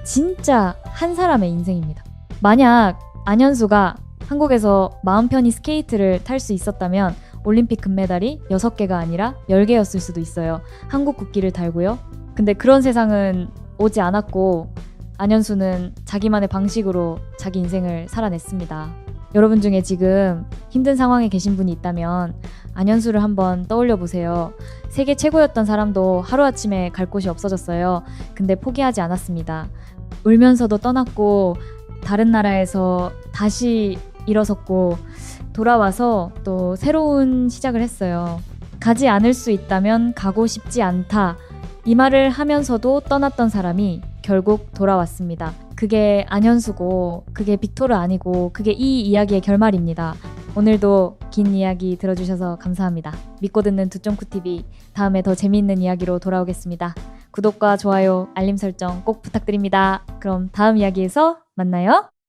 진짜 한 사람의 인생입니다. 만약 안현수가 한국에서 마음 편히 스케이트를 탈 수 있었다면 올림픽 금메달이 6개가 아니라 10개였을 수도 있어요. 한국 국기를 달고요. 근데 그런 세상은 오지 않았고 안현수는 자기만의 방식으로 자기 인생을 살아냈습니다. 여러분 중에 지금 힘든 상황에 계신 분이 있다면 안현수를 한번 떠올려 보세요. 세계 최고였던 사람도 하루아침에 갈 곳이 없어졌어요. 근데 포기하지 않았습니다. 울면서도 떠났고 다른 나라에서 다시 일어섰고 돌아와서 또 새로운 시작을 했어요. 가지 않을 수 있다면 가고 싶지 않다. 이 말을 하면서도 떠났던 사람이 결국 돌아왔습니다. 그게 안현수고 그게 빅토르 아니고 그게 이 이야기의 결말입니다. 오늘도 긴 이야기 들어주셔서 감사합니다. 믿고 듣는 두쫑쿠TV, 다음에 더 재미있는 이야기로 돌아오겠습니다. 구독과 좋아요, 알림 설정 꼭 부탁드립니다. 그럼 다음 이야기에서 만나요.